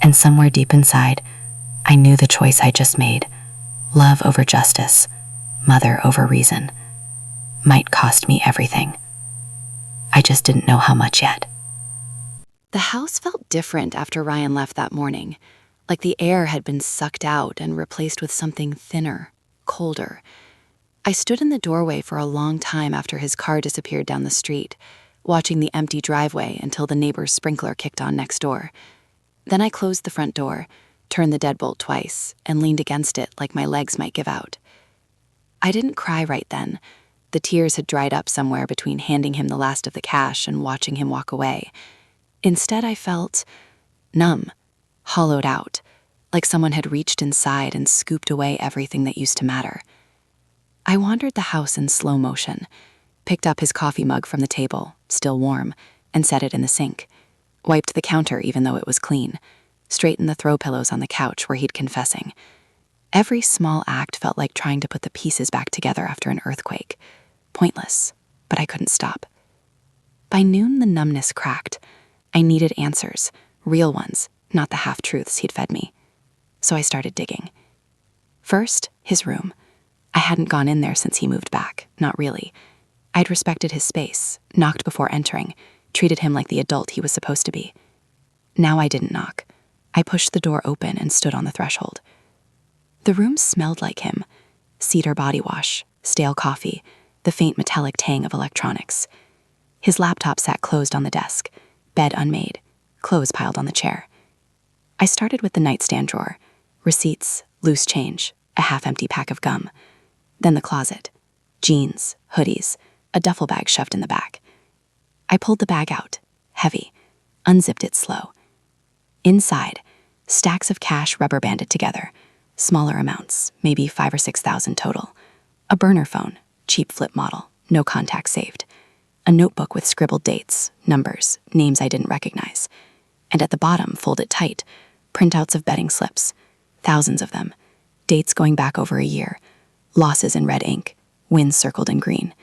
And somewhere deep inside, I knew the choice I just made, love over justice, mother over reason, might cost me everything. I just didn't know how much yet. The house felt different after Ryan left that morning, like the air had been sucked out and replaced with something thinner, colder. I stood in the doorway for a long time after his car disappeared down the street, watching the empty driveway until the neighbor's sprinkler kicked on next door. Then I closed the front door, turned the deadbolt twice, and leaned against it like my legs might give out. I didn't cry right then. The tears had dried up somewhere between handing him the last of the cash and watching him walk away. Instead, I felt numb, hollowed out, like someone had reached inside and scooped away everything that used to matter. I wandered the house in slow motion, picked up his coffee mug from the table, still warm, and set it in the sink, wiped the counter even though it was clean, straightened the throw pillows on the couch where he'd confessing. Every small act felt like trying to put the pieces back together after an earthquake. Pointless, but I couldn't stop. By noon, the numbness cracked. I needed answers, real ones, not the half-truths he'd fed me. So I started digging. First, his room. I hadn't gone in there since he moved back, not really. I'd respected his space, knocked before entering, treated him like the adult he was supposed to be. Now I didn't knock. I pushed the door open and stood on the threshold. The room smelled like him. Cedar body wash, stale coffee, the faint metallic tang of electronics. His laptop sat closed on the desk, bed unmade, clothes piled on the chair. I started with the nightstand drawer, receipts, loose change, a half-empty pack of gum. Then the closet, jeans, hoodies, a duffel bag shoved in the back. I pulled the bag out, heavy, unzipped it slow. Inside, stacks of cash rubber banded together, smaller amounts, maybe 5,000 or 6,000 total. A burner phone, cheap flip model, no contacts saved. A notebook with scribbled dates, numbers, names I didn't recognize. And at the bottom, folded tight, printouts of betting slips, thousands of them, dates going back over a year, losses in red ink, wins circled in green.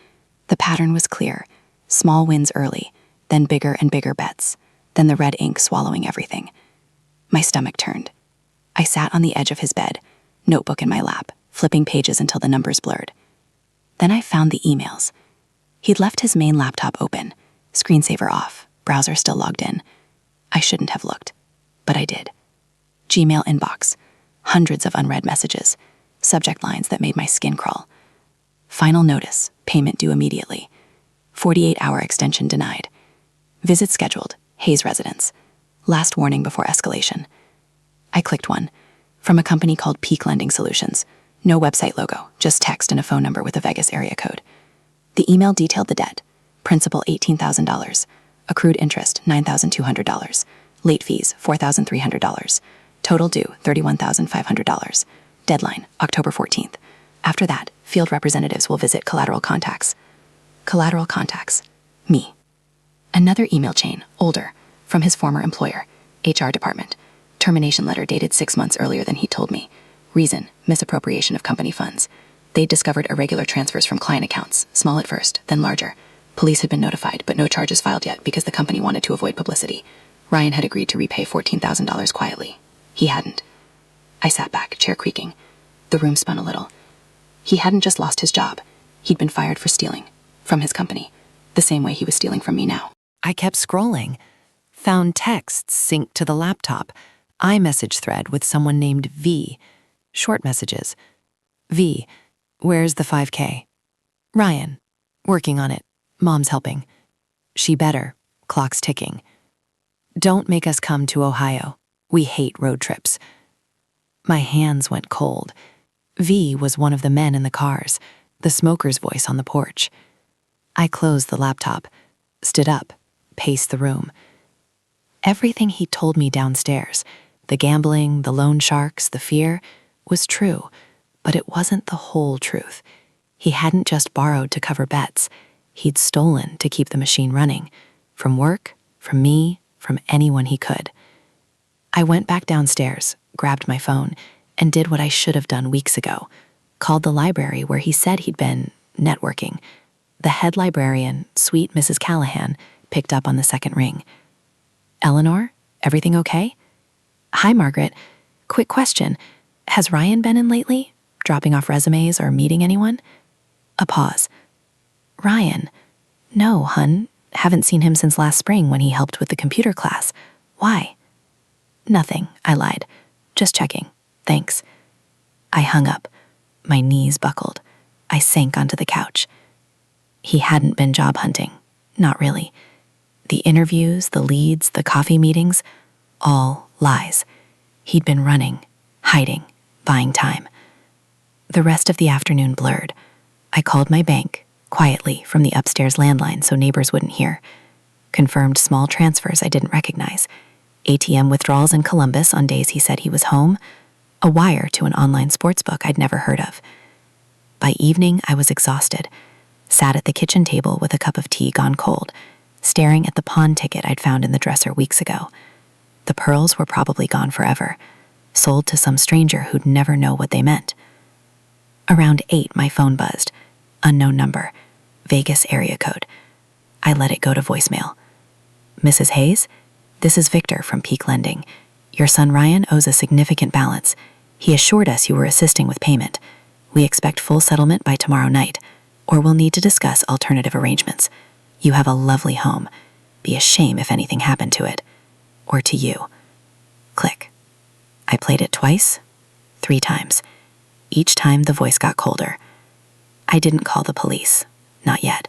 The pattern was clear, small wins early, then bigger and bigger bets, then the red ink swallowing everything. My stomach turned. I sat on the edge of his bed, notebook in my lap, flipping pages until the numbers blurred. Then I found the emails. He'd left his main laptop open, screensaver off, browser still logged in. I shouldn't have looked, but I did. Gmail inbox, hundreds of unread messages, subject lines that made my skin crawl. Final notice, payment due immediately. 48-hour extension denied. Visit scheduled, Hayes residence. Last warning before escalation. I clicked one, from a company called Peak Lending Solutions. No website logo, just text and a phone number with a Vegas area code. The email detailed the debt. Principal $18,000. Accrued interest $9,200. Late fees $4,300. Total due $31,500. Deadline October 14th. After that, field representatives will visit collateral contacts. Collateral contacts. Me. Another email chain, older, from his former employer, HR department. Termination letter dated 6 months earlier than he told me. Reason, misappropriation of company funds. They'd discovered irregular transfers from client accounts, small at first, then larger. Police had been notified, but no charges filed yet because the company wanted to avoid publicity. Ryan had agreed to repay $14,000 quietly. He hadn't. I sat back, chair creaking. The room spun a little. He hadn't just lost his job. He'd been fired for stealing. From his company. The same way he was stealing from me now. I kept scrolling. Found texts synced to the laptop. iMessage thread with someone named V. Short messages. V. Where's the 5K? Ryan. Working on it. Mom's helping. She better. Clock's ticking. Don't make us come to Ohio. We hate road trips. My hands went cold. V was one of the men in the cars, the smoker's voice on the porch. I closed the laptop, stood up, paced the room. Everything he told me downstairs, the gambling, the loan sharks, the fear, was true, but it wasn't the whole truth. He hadn't just borrowed to cover bets. He'd stolen to keep the machine running, from work, from me, from anyone he could. I went back downstairs, grabbed my phone, and did what I should have done weeks ago. Called the library where he said he'd been networking. The head librarian, sweet Mrs. Callahan, picked up on the second ring. Eleanor, everything okay? Hi, Margaret. Quick question. Has Ryan been in lately? Dropping off resumes or meeting anyone? A pause. Ryan? No, hun. Haven't seen him since last spring when he helped with the computer class. Why? Nothing, I lied. Just checking. Thanks. I hung up. My knees buckled. I sank onto the couch. He hadn't been job hunting. Not really. The interviews, the leads, the coffee meetings, all lies. He'd been running, hiding, buying time. The rest of the afternoon blurred. I called my bank, quietly, from the upstairs landline so neighbors wouldn't hear. Confirmed small transfers I didn't recognize. ATM withdrawals in Columbus on days he said he was home. A wire to an online sportsbook I'd never heard of. By evening, I was exhausted. Sat at the kitchen table with a cup of tea gone cold, staring at the pawn ticket I'd found in the dresser weeks ago. The pearls were probably gone forever, sold to some stranger who'd never know what they meant. Around 8, my phone buzzed. Unknown number. Vegas area code. I let it go to voicemail. Mrs. Hayes? This is Victor from Peak Lending. Your son Ryan owes a significant balance. He assured us you were assisting with payment. We expect full settlement by tomorrow night, or we'll need to discuss alternative arrangements. You have a lovely home. Be a shame if anything happened to it. Or to you. Click. I played it twice, 3 times. Each time the voice got colder. I didn't call the police. Not yet.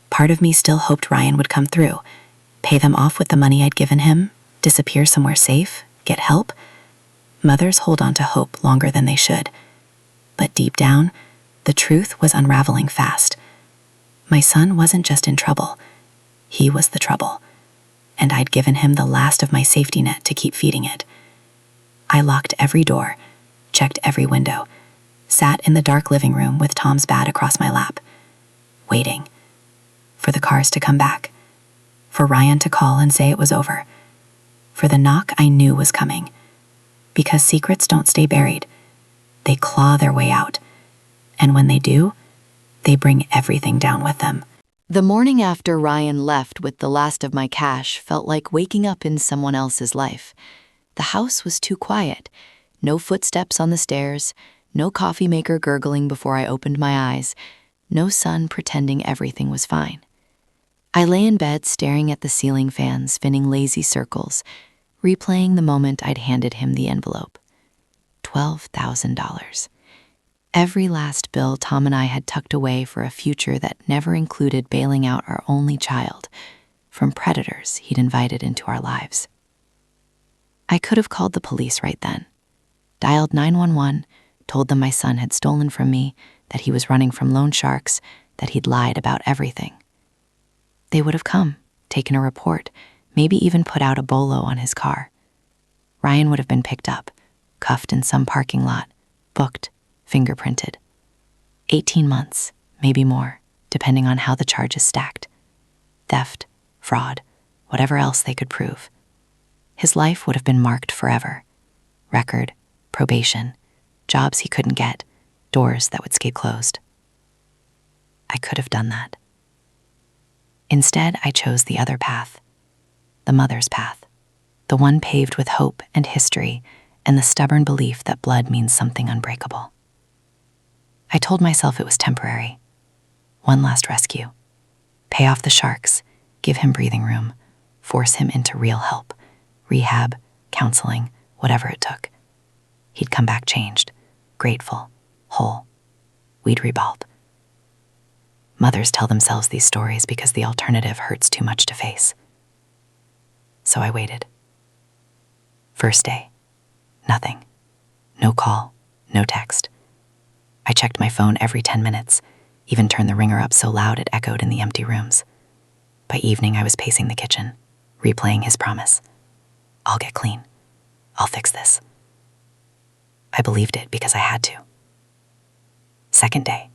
Part of me still hoped Ryan would come through, pay them off with the money I'd given him, disappear somewhere safe, get help. Mothers hold on to hope longer than they should. But deep down, the truth was unraveling fast. My son wasn't just in trouble. He was the trouble. And I'd given him the last of my safety net to keep feeding it. I locked every door, checked every window, sat in the dark living room with Tom's bat across my lap, waiting for the cars to come back, for Ryan to call and say it was over, for the knock I knew was coming. Because secrets don't stay buried. They claw their way out. And when they do, they bring everything down with them. The morning after Ryan left with the last of my cash felt like waking up in someone else's life. The house was too quiet. No footsteps on the stairs, no coffee maker gurgling before I opened my eyes, no son pretending everything was fine. I lay in bed staring at the ceiling fan spinning lazy circles, replaying the moment I'd handed him the envelope. $12,000. Every last bill Tom and I had tucked away for a future that never included bailing out our only child from predators he'd invited into our lives. I could have called the police right then, dialed 911, told them my son had stolen from me, that he was running from loan sharks, that he'd lied about everything. They would have come, taken a report, maybe even put out a bolo on his car. Ryan would have been picked up, cuffed in some parking lot, booked, fingerprinted. 18 months, maybe more, depending on how the charges stacked. Theft, fraud, whatever else they could prove. His life would have been marked forever. Record, probation, jobs he couldn't get, doors that would stay closed. I could have done that. Instead, I chose the other path, the mother's path, the one paved with hope and history and the stubborn belief that blood means something unbreakable. I told myself it was temporary. One last rescue. Pay off the sharks, give him breathing room, force him into real help, rehab, counseling, whatever it took. He'd come back changed, grateful, whole. We'd rebuild. Mothers tell themselves these stories because the alternative hurts too much to face. So I waited. First day. Nothing. No call, no text. I checked my phone every 10 minutes, even turned the ringer up so loud it echoed in the empty rooms. By evening, I was pacing the kitchen, replaying his promise. I'll get clean. I'll fix this. I believed it because I had to. Second day.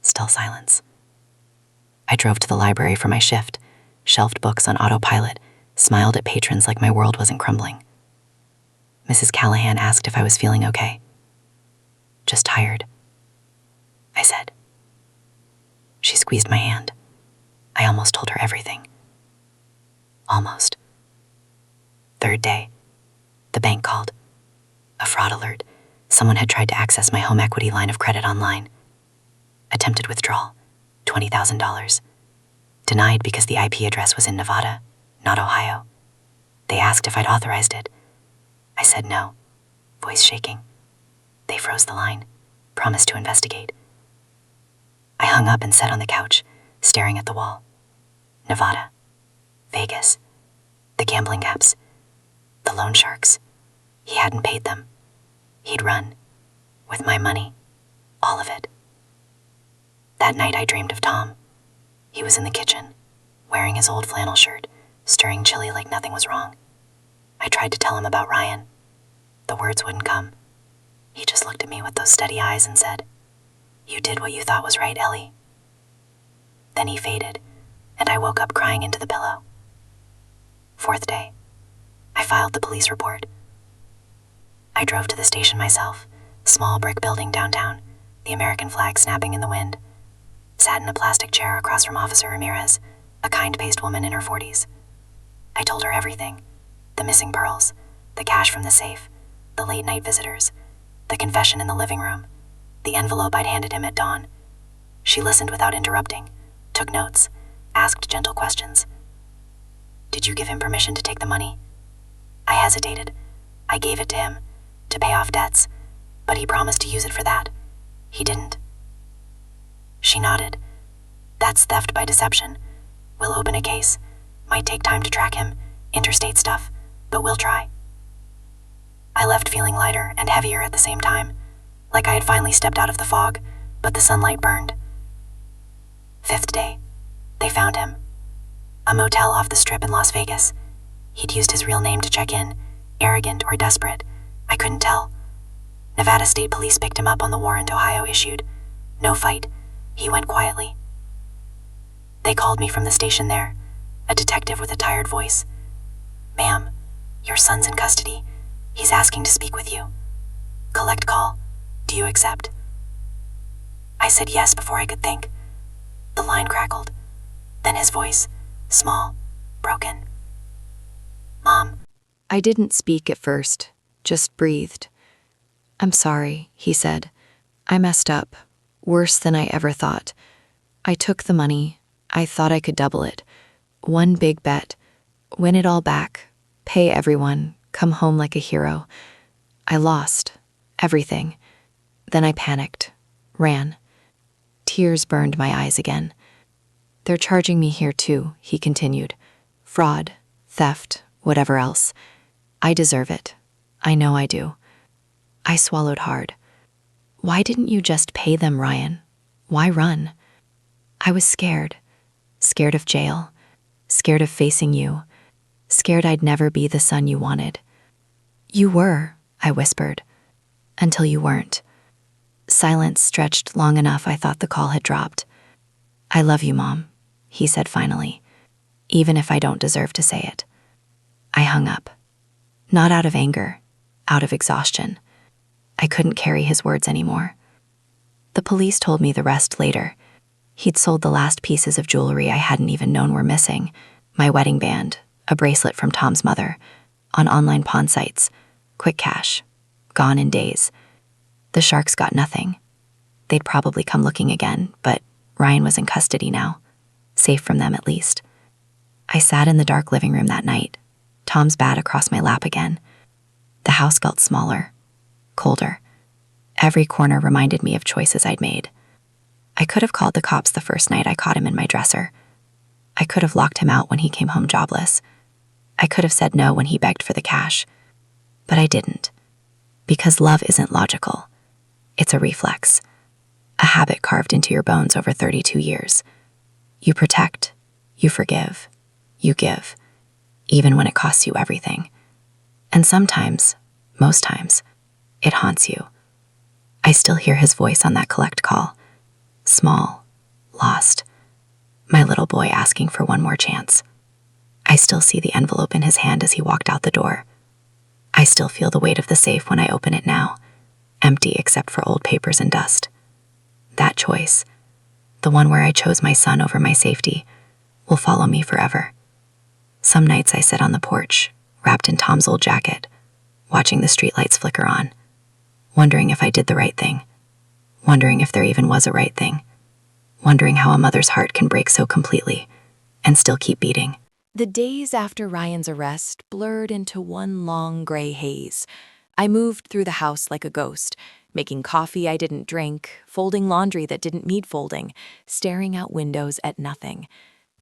Still silence. I drove to the library for my shift, shelved books on autopilot, smiled at patrons like my world wasn't crumbling. Mrs. Callahan asked if I was feeling okay. Just tired, I said. She squeezed my hand. I almost told her everything. Almost. Third day. The bank called. A fraud alert. Someone had tried to access my home equity line of credit online. Attempted withdrawal. $20,000. Denied because the IP address was in Nevada, not Ohio. They asked if I'd authorized it. I said no, voice shaking. They froze the line, promised to investigate. I hung up and sat on the couch, staring at the wall. Nevada, Vegas, the gambling apps, the loan sharks. He hadn't paid them. He'd run, with my money, all of it. That night I dreamed of Tom. He was in the kitchen, wearing his old flannel shirt, stirring chili like nothing was wrong. I tried to tell him about Ryan. The words wouldn't come. He just looked at me with those steady eyes and said, "You did what you thought was right, Ellie." Then he faded, and I woke up crying into the pillow. Fourth day. I filed the police report. I drove to the station myself, small brick building downtown, the American flag snapping in the wind. Sat in a plastic chair across from Officer Ramirez, a kind-paced woman in her 40s. I told her everything. The missing pearls, the cash from the safe, the late-night visitors, the confession in the living room, the envelope I'd handed him at dawn. She listened without interrupting, took notes, asked gentle questions. "Did you give him permission to take the money?" I hesitated. I gave it to him, to pay off debts, but he promised to use it for that. He didn't. She nodded. "That's theft by deception. We'll open a case. Might take time to track him, interstate stuff, but we'll try." I left feeling lighter and heavier at the same time, like I had finally stepped out of the fog, but the sunlight burned. Fifth day. They found him. A motel off the strip in Las Vegas. He'd used his real name to check in, arrogant or desperate. I couldn't tell. Nevada State Police picked him up on the warrant Ohio issued. No fight. He went quietly. They called me from the station there, a detective with a tired voice. "Ma'am, your son's in custody. He's asking to speak with you. Collect call. Do you accept?" I said yes before I could think. The line crackled. Then his voice, small, broken. "Mom." I didn't speak at first, just breathed. "I'm sorry," he said. "I messed up. Worse than I ever thought. I took the money. I thought I could double it. One big bet. Win it all back. Pay everyone. Come home like a hero. I lost. Everything. Then I panicked. Ran. Tears burned my eyes again. They're charging me here too, he continued. Fraud, theft, whatever else. I deserve it. I know I do. I swallowed hard. Why didn't you just pay them, Ryan? Why run? I was scared. Scared of jail. Scared of facing you. Scared I'd never be the son you wanted. You were, I whispered. Until you weren't. Silence stretched long enough I thought the call had dropped. I love you, Mom, he said finally, even if I don't deserve to say it. I hung up. Not out of anger, out of exhaustion. I couldn't carry his words anymore. The police told me the rest later. He'd sold the last pieces of jewelry I hadn't even known were missing, my wedding band, a bracelet from Tom's mother, on online pawn sites, quick cash, gone in days. The sharks got nothing. They'd probably come looking again, but Ryan was in custody now, safe from them at least. I sat in the dark living room that night, Tom's bat across my lap again. The house felt smaller, colder. Every corner reminded me of choices I'd made. I could have called the cops the first night I caught him in my dresser. I could have locked him out when he came home jobless. I could have said no when he begged for the cash. But I didn't. Because love isn't logical. It's a reflex. A habit carved into your bones over 32 years. You protect, you forgive, you give, even when it costs you everything. And sometimes, most times, it haunts you. I still hear his voice on that collect call. Small, lost. My little boy asking for one more chance. I still see the envelope in his hand as he walked out the door. I still feel the weight of the safe when I open it now, empty except for old papers and dust. That choice, the one where I chose my son over my safety, will follow me forever. Some nights I sit on the porch, wrapped in Tom's old jacket, watching the streetlights flicker on, wondering if I did the right thing, wondering if there even was a right thing, wondering how a mother's heart can break so completely and still keep beating. The days after Ryan's arrest blurred into one long gray haze. I moved through the house like a ghost, making coffee I didn't drink, folding laundry that didn't need folding, staring out windows at nothing.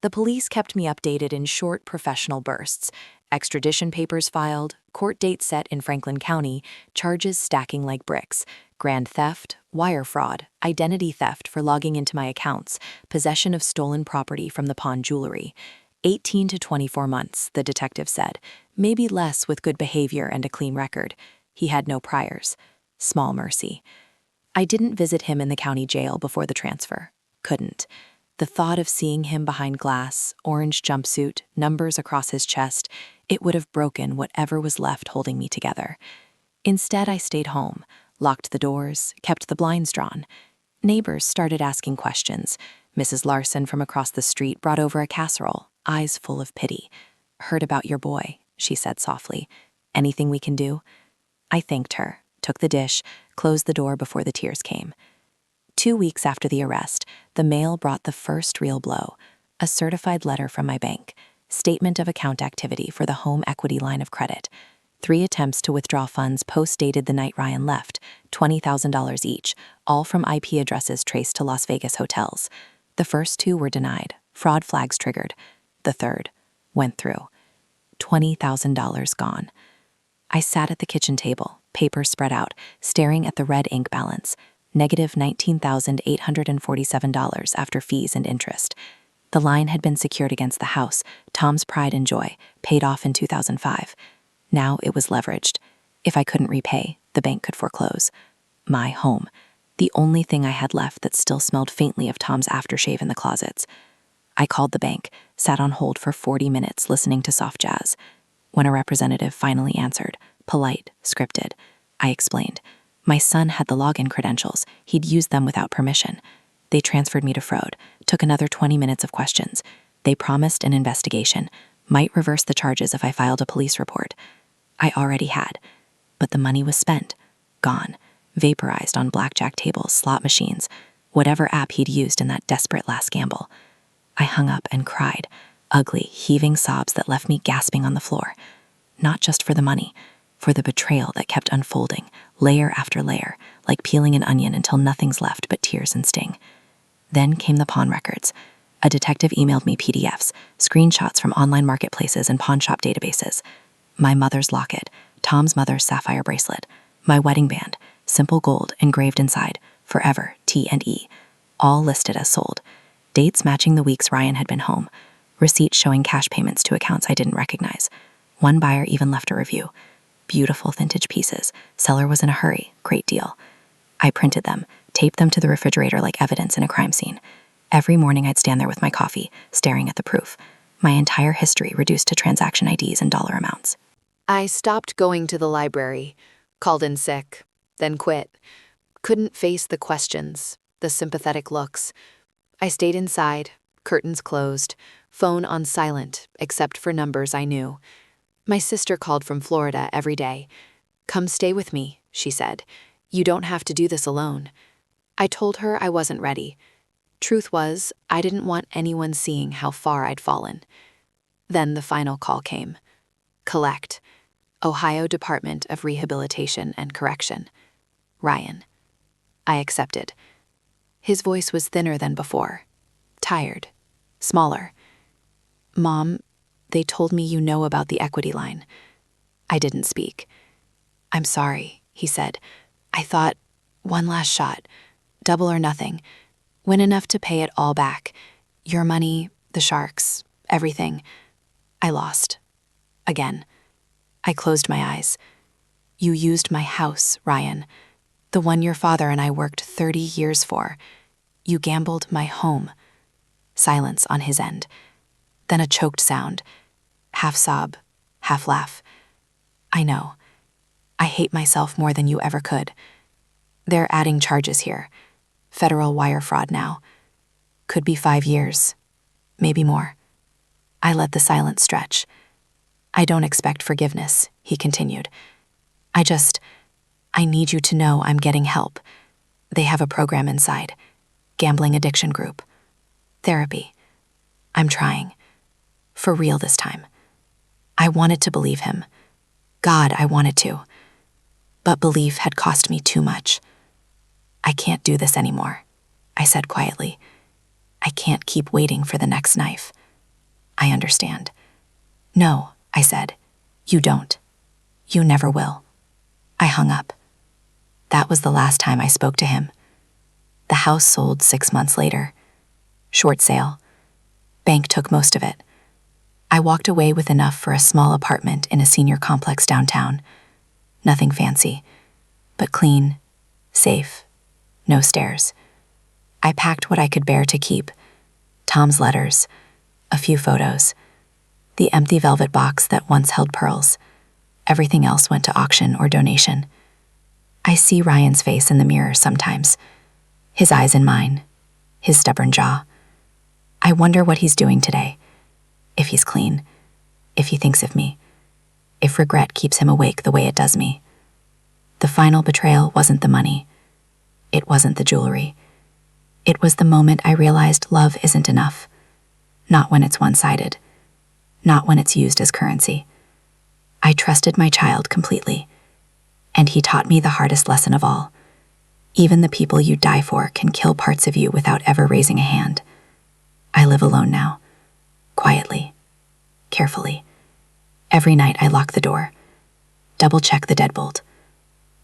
The police kept me updated in short professional bursts. Extradition papers filed, court date set in Franklin County, charges stacking like bricks, grand theft, wire fraud, identity theft for logging into my accounts, possession of stolen property from the pawn jewelry. 18 to 24 months, the detective said, maybe less with good behavior and a clean record. He had no priors. Small mercy. I didn't visit him in the county jail before the transfer. Couldn't. The thought of seeing him behind glass, orange jumpsuit, numbers across his chest, it would have broken whatever was left holding me together. Instead, I stayed home, locked the doors, kept the blinds drawn. Neighbors started asking questions. Mrs. Larson from across the street brought over a casserole, eyes full of pity. Heard about your boy, she said softly. Anything we can do? I thanked her, took the dish, closed the door before the tears came. 2 weeks after the arrest, the mail brought the first real blow, a certified letter from my bank, statement of account activity for the home equity line of credit. 3 attempts to withdraw funds post-dated the night Ryan left, $20,000 each, all from IP addresses traced to Las Vegas hotels. The first 2 were denied, fraud flags triggered. The third went through. $20,000 gone. I sat at the kitchen table, papers spread out, staring at the red ink balance, negative $19,847 after fees and interest. The line had been secured against the house, Tom's pride and joy, paid off in 2005. Now it was leveraged. If I couldn't repay, the bank could foreclose. My home. The only thing I had left that still smelled faintly of Tom's aftershave in the closets. I called the bank, sat on hold for 40 minutes listening to soft jazz. When a representative finally answered, polite, scripted, I explained. My son had the login credentials. He'd used them without permission. They transferred me to Frode, took another 20 minutes of questions. They promised an investigation, might reverse the charges if I filed a police report. I already had, but the money was spent, gone, vaporized on blackjack tables, slot machines, whatever app he'd used in that desperate last gamble. I hung up and cried. ugly, heaving sobs that left me gasping on the floor. Not just for the money, for the betrayal that kept unfolding, layer after layer, like peeling an onion until nothing's left but tears and sting. Then came the pawn records. A detective emailed me PDFs, screenshots from online marketplaces and pawn shop databases. My mother's locket, Tom's mother's sapphire bracelet, my wedding band, simple gold engraved inside, forever, T&E, all listed as sold. Dates matching the weeks Ryan had been home. Receipts showing cash payments to accounts I didn't recognize. One buyer even left a review. Beautiful vintage pieces. Seller was in a hurry. Great deal. I printed them, taped them to the refrigerator like evidence in a crime scene. Every morning I'd stand there with my coffee, staring at the proof. My entire history reduced to transaction IDs and dollar amounts. I stopped going to the library, called in sick, then quit. Couldn't face the questions, the sympathetic looks. I stayed inside, curtains closed, phone on silent, except for numbers I knew. My sister called from Florida every day. "Come stay with me," she said. "You don't have to do this alone." I told her I wasn't ready. Truth was, I didn't want anyone seeing how far I'd fallen. Then the final call came. Collect. Ohio Department of Rehabilitation and Correction. Ryan. I accepted. His voice was thinner than before. Tired. Smaller. "Mom, they told me you know about the equity line." I didn't speak. "I'm sorry," he said. "I thought, one last shot. Double or nothing. Win enough to pay it all back. Your money, the sharks, everything. I lost. Again." I closed my eyes. "You used my house, Ryan. The one your father and I worked 30 years for. You gambled my home." Silence on his end. Then a choked sound. Half sob, half laugh. "I know. I hate myself more than you ever could. They're adding charges here. Federal wire fraud now. Could be 5 years. Maybe more." I let the silence stretch. "I don't expect forgiveness," he continued. I need you to know I'm getting help. They have a program inside. Gambling addiction group. Therapy. I'm trying. For real this time." I wanted to believe him. God, I wanted to. But belief had cost me too much. "I can't do this anymore," I said quietly. "I can't keep waiting for the next knife." "I understand." "No," I said. "You don't. You never will." I hung up. That was the last time I spoke to him. The house sold 6 months later. Short sale. Bank took most of it. I walked away with enough for a small apartment in a senior complex downtown. Nothing fancy, but clean, safe, no stairs. I packed what I could bear to keep. Tom's letters, a few photos, the empty velvet box that once held pearls. Everything else went to auction or donation. I see Ryan's face in the mirror sometimes, his eyes in mine, his stubborn jaw. I wonder what he's doing today, if he's clean, if he thinks of me, if regret keeps him awake the way it does me. The final betrayal wasn't the money. It wasn't the jewelry. It was the moment I realized love isn't enough. Not when it's one-sided. Not when it's used as currency. I trusted my child completely. And he taught me the hardest lesson of all. Even the people you die for can kill parts of you without ever raising a hand. I live alone now. Quietly. Carefully. Every night I lock the door. Double-check the deadbolt.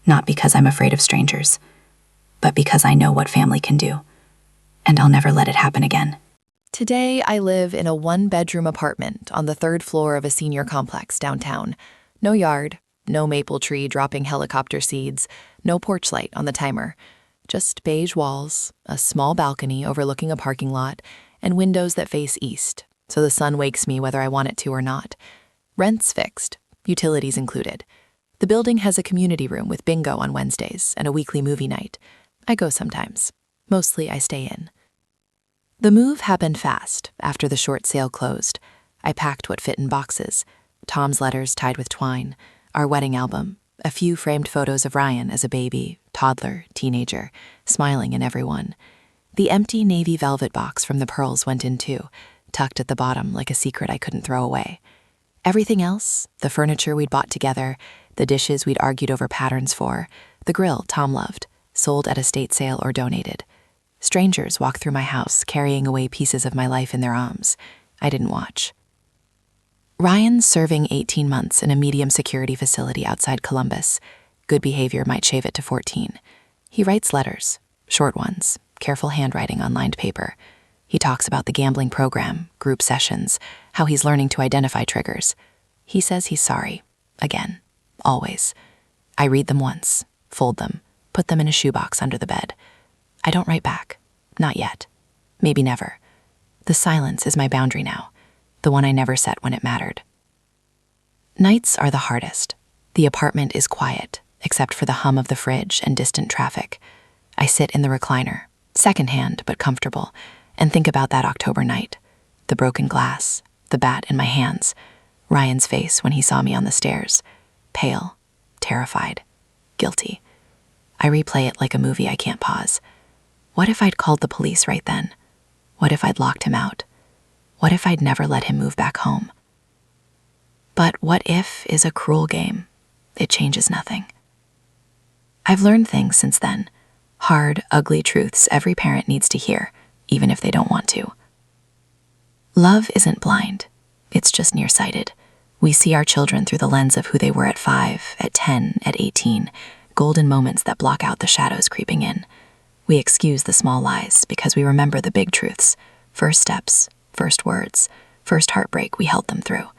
Not because I'm afraid of strangers, but because I know what family can do. And I'll never let it happen again. Today, I live in a one-bedroom apartment on the 3rd floor of a senior complex downtown. No yard, no maple tree dropping helicopter seeds, no porch light on the timer. Just beige walls, a small balcony overlooking a parking lot, and windows that face east, so the sun wakes me whether I want it to or not. Rent's fixed, utilities included. The building has a community room with bingo on Wednesdays and a weekly movie night. I go sometimes. Mostly I stay in. The move happened fast after the short sale closed. I packed what fit in boxes. Tom's letters tied with twine, our wedding album, a few framed photos of Ryan as a baby, toddler, teenager, smiling in every one. The empty navy velvet box from the pearls went in too, tucked at the bottom like a secret I couldn't throw away. Everything else, the furniture we'd bought together, the dishes we'd argued over patterns for, the grill Tom loved, sold at estate sale or donated. Strangers walked through my house carrying away pieces of my life in their arms. I didn't watch. Ryan's serving 18 months in a medium security facility outside Columbus. Good behavior might shave it to 14. He writes letters, short ones, careful handwriting on lined paper. He talks about the gambling program, group sessions, how he's learning to identify triggers. He says he's sorry. Again. Always. I read them once, fold them, put them in a shoebox under the bed. I don't write back. Not yet. Maybe never. The silence is my boundary now, the one I never set when it mattered. Nights are the hardest. The apartment is quiet, except for the hum of the fridge and distant traffic. I sit in the recliner, secondhand but comfortable, and think about that October night. The broken glass, the bat in my hands, Ryan's face when he saw me on the stairs. Pale, terrified, guilty. I replay it like a movie I can't pause. What if I'd called the police right then? What if I'd locked him out? What if I'd never let him move back home? But what if is a cruel game. It changes nothing. I've learned things since then. Hard, ugly truths every parent needs to hear, even if they don't want to. Love isn't blind. It's just nearsighted. We see our children through the lens of who they were at 5, at 10, at 18, golden moments that block out the shadows creeping in. We excuse the small lies because we remember the big truths, first steps, first words, first heartbreak we held them through.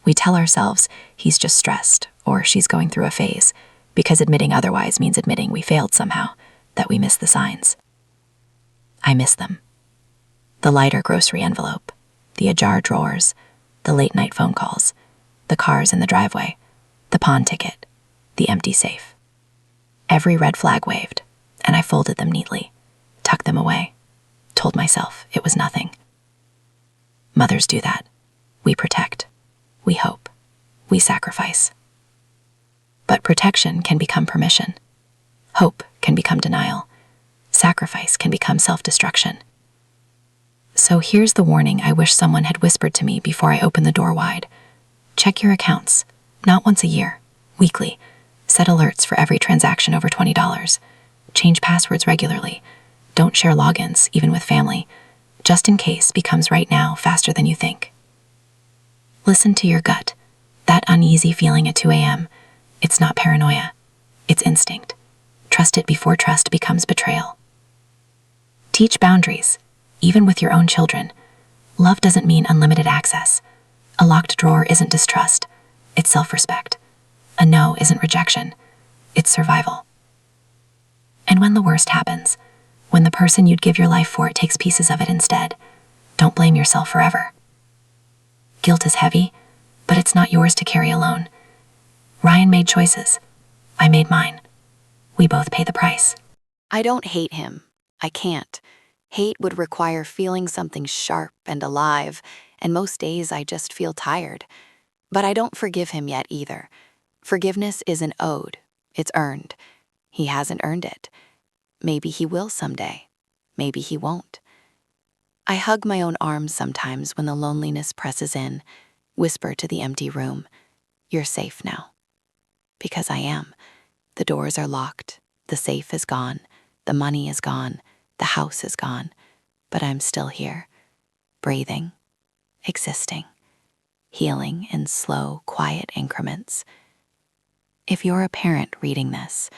We tell ourselves he's just stressed or she's going through a phase because admitting otherwise means admitting we failed somehow, that we miss the signs. I miss them. The lighter grocery envelope, the ajar drawers, the late-night phone calls, the cars in the driveway, the pawn ticket, the empty safe. Every red flag waved, and I folded them neatly, tucked them away, told myself it was nothing. Mothers do that. We protect. We hope. We sacrifice. But protection can become permission. Hope can become denial. Sacrifice can become self-destruction. So here's the warning I wish someone had whispered to me before I opened the door wide. Check your accounts, not once a year, weekly. Set alerts for every transaction over $20. Change passwords regularly. Don't share logins, even with family. Just in case becomes right now faster than you think. Listen to your gut. That uneasy feeling at 2 a.m. It's not paranoia. It's instinct. Trust it before trust becomes betrayal. Teach boundaries, even with your own children. Love doesn't mean unlimited access. A locked drawer isn't distrust. It's self-respect. A no isn't rejection. It's survival. And when the worst happens, when the person you'd give your life for takes pieces of it instead, don't blame yourself forever. Guilt is heavy, but it's not yours to carry alone. Ryan made choices. I made mine. We both pay the price. I don't hate him. I can't. Hate would require feeling something sharp and alive, and most days I just feel tired. But I don't forgive him yet either. Forgiveness isn't owed. It's earned. He hasn't earned it. Maybe he will someday. Maybe he won't. I hug my own arms sometimes when the loneliness presses in, whisper to the empty room, "You're safe now." Because I am. The doors are locked, the safe is gone, the money is gone, the house is gone, but I'm still here, breathing, existing, healing in slow, quiet increments. If you're a parent reading this,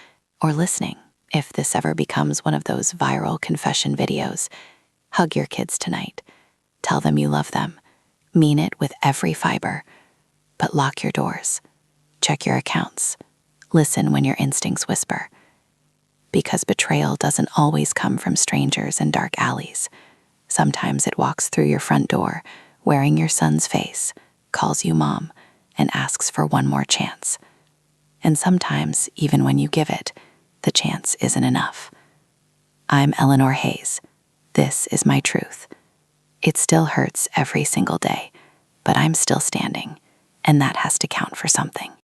or listening, if this ever becomes one of those viral confession videos, hug your kids tonight. Tell them you love them. Mean it with every fiber. But lock your doors. Check your accounts. Listen when your instincts whisper. Because betrayal doesn't always come from strangers in dark alleys. Sometimes it walks through your front door, wearing your son's face, calls you mom, and asks for one more chance. And sometimes, even when you give it, the chance isn't enough. I'm Eleanor Hayes. This is my truth. It still hurts every single day, but I'm still standing, and that has to count for something.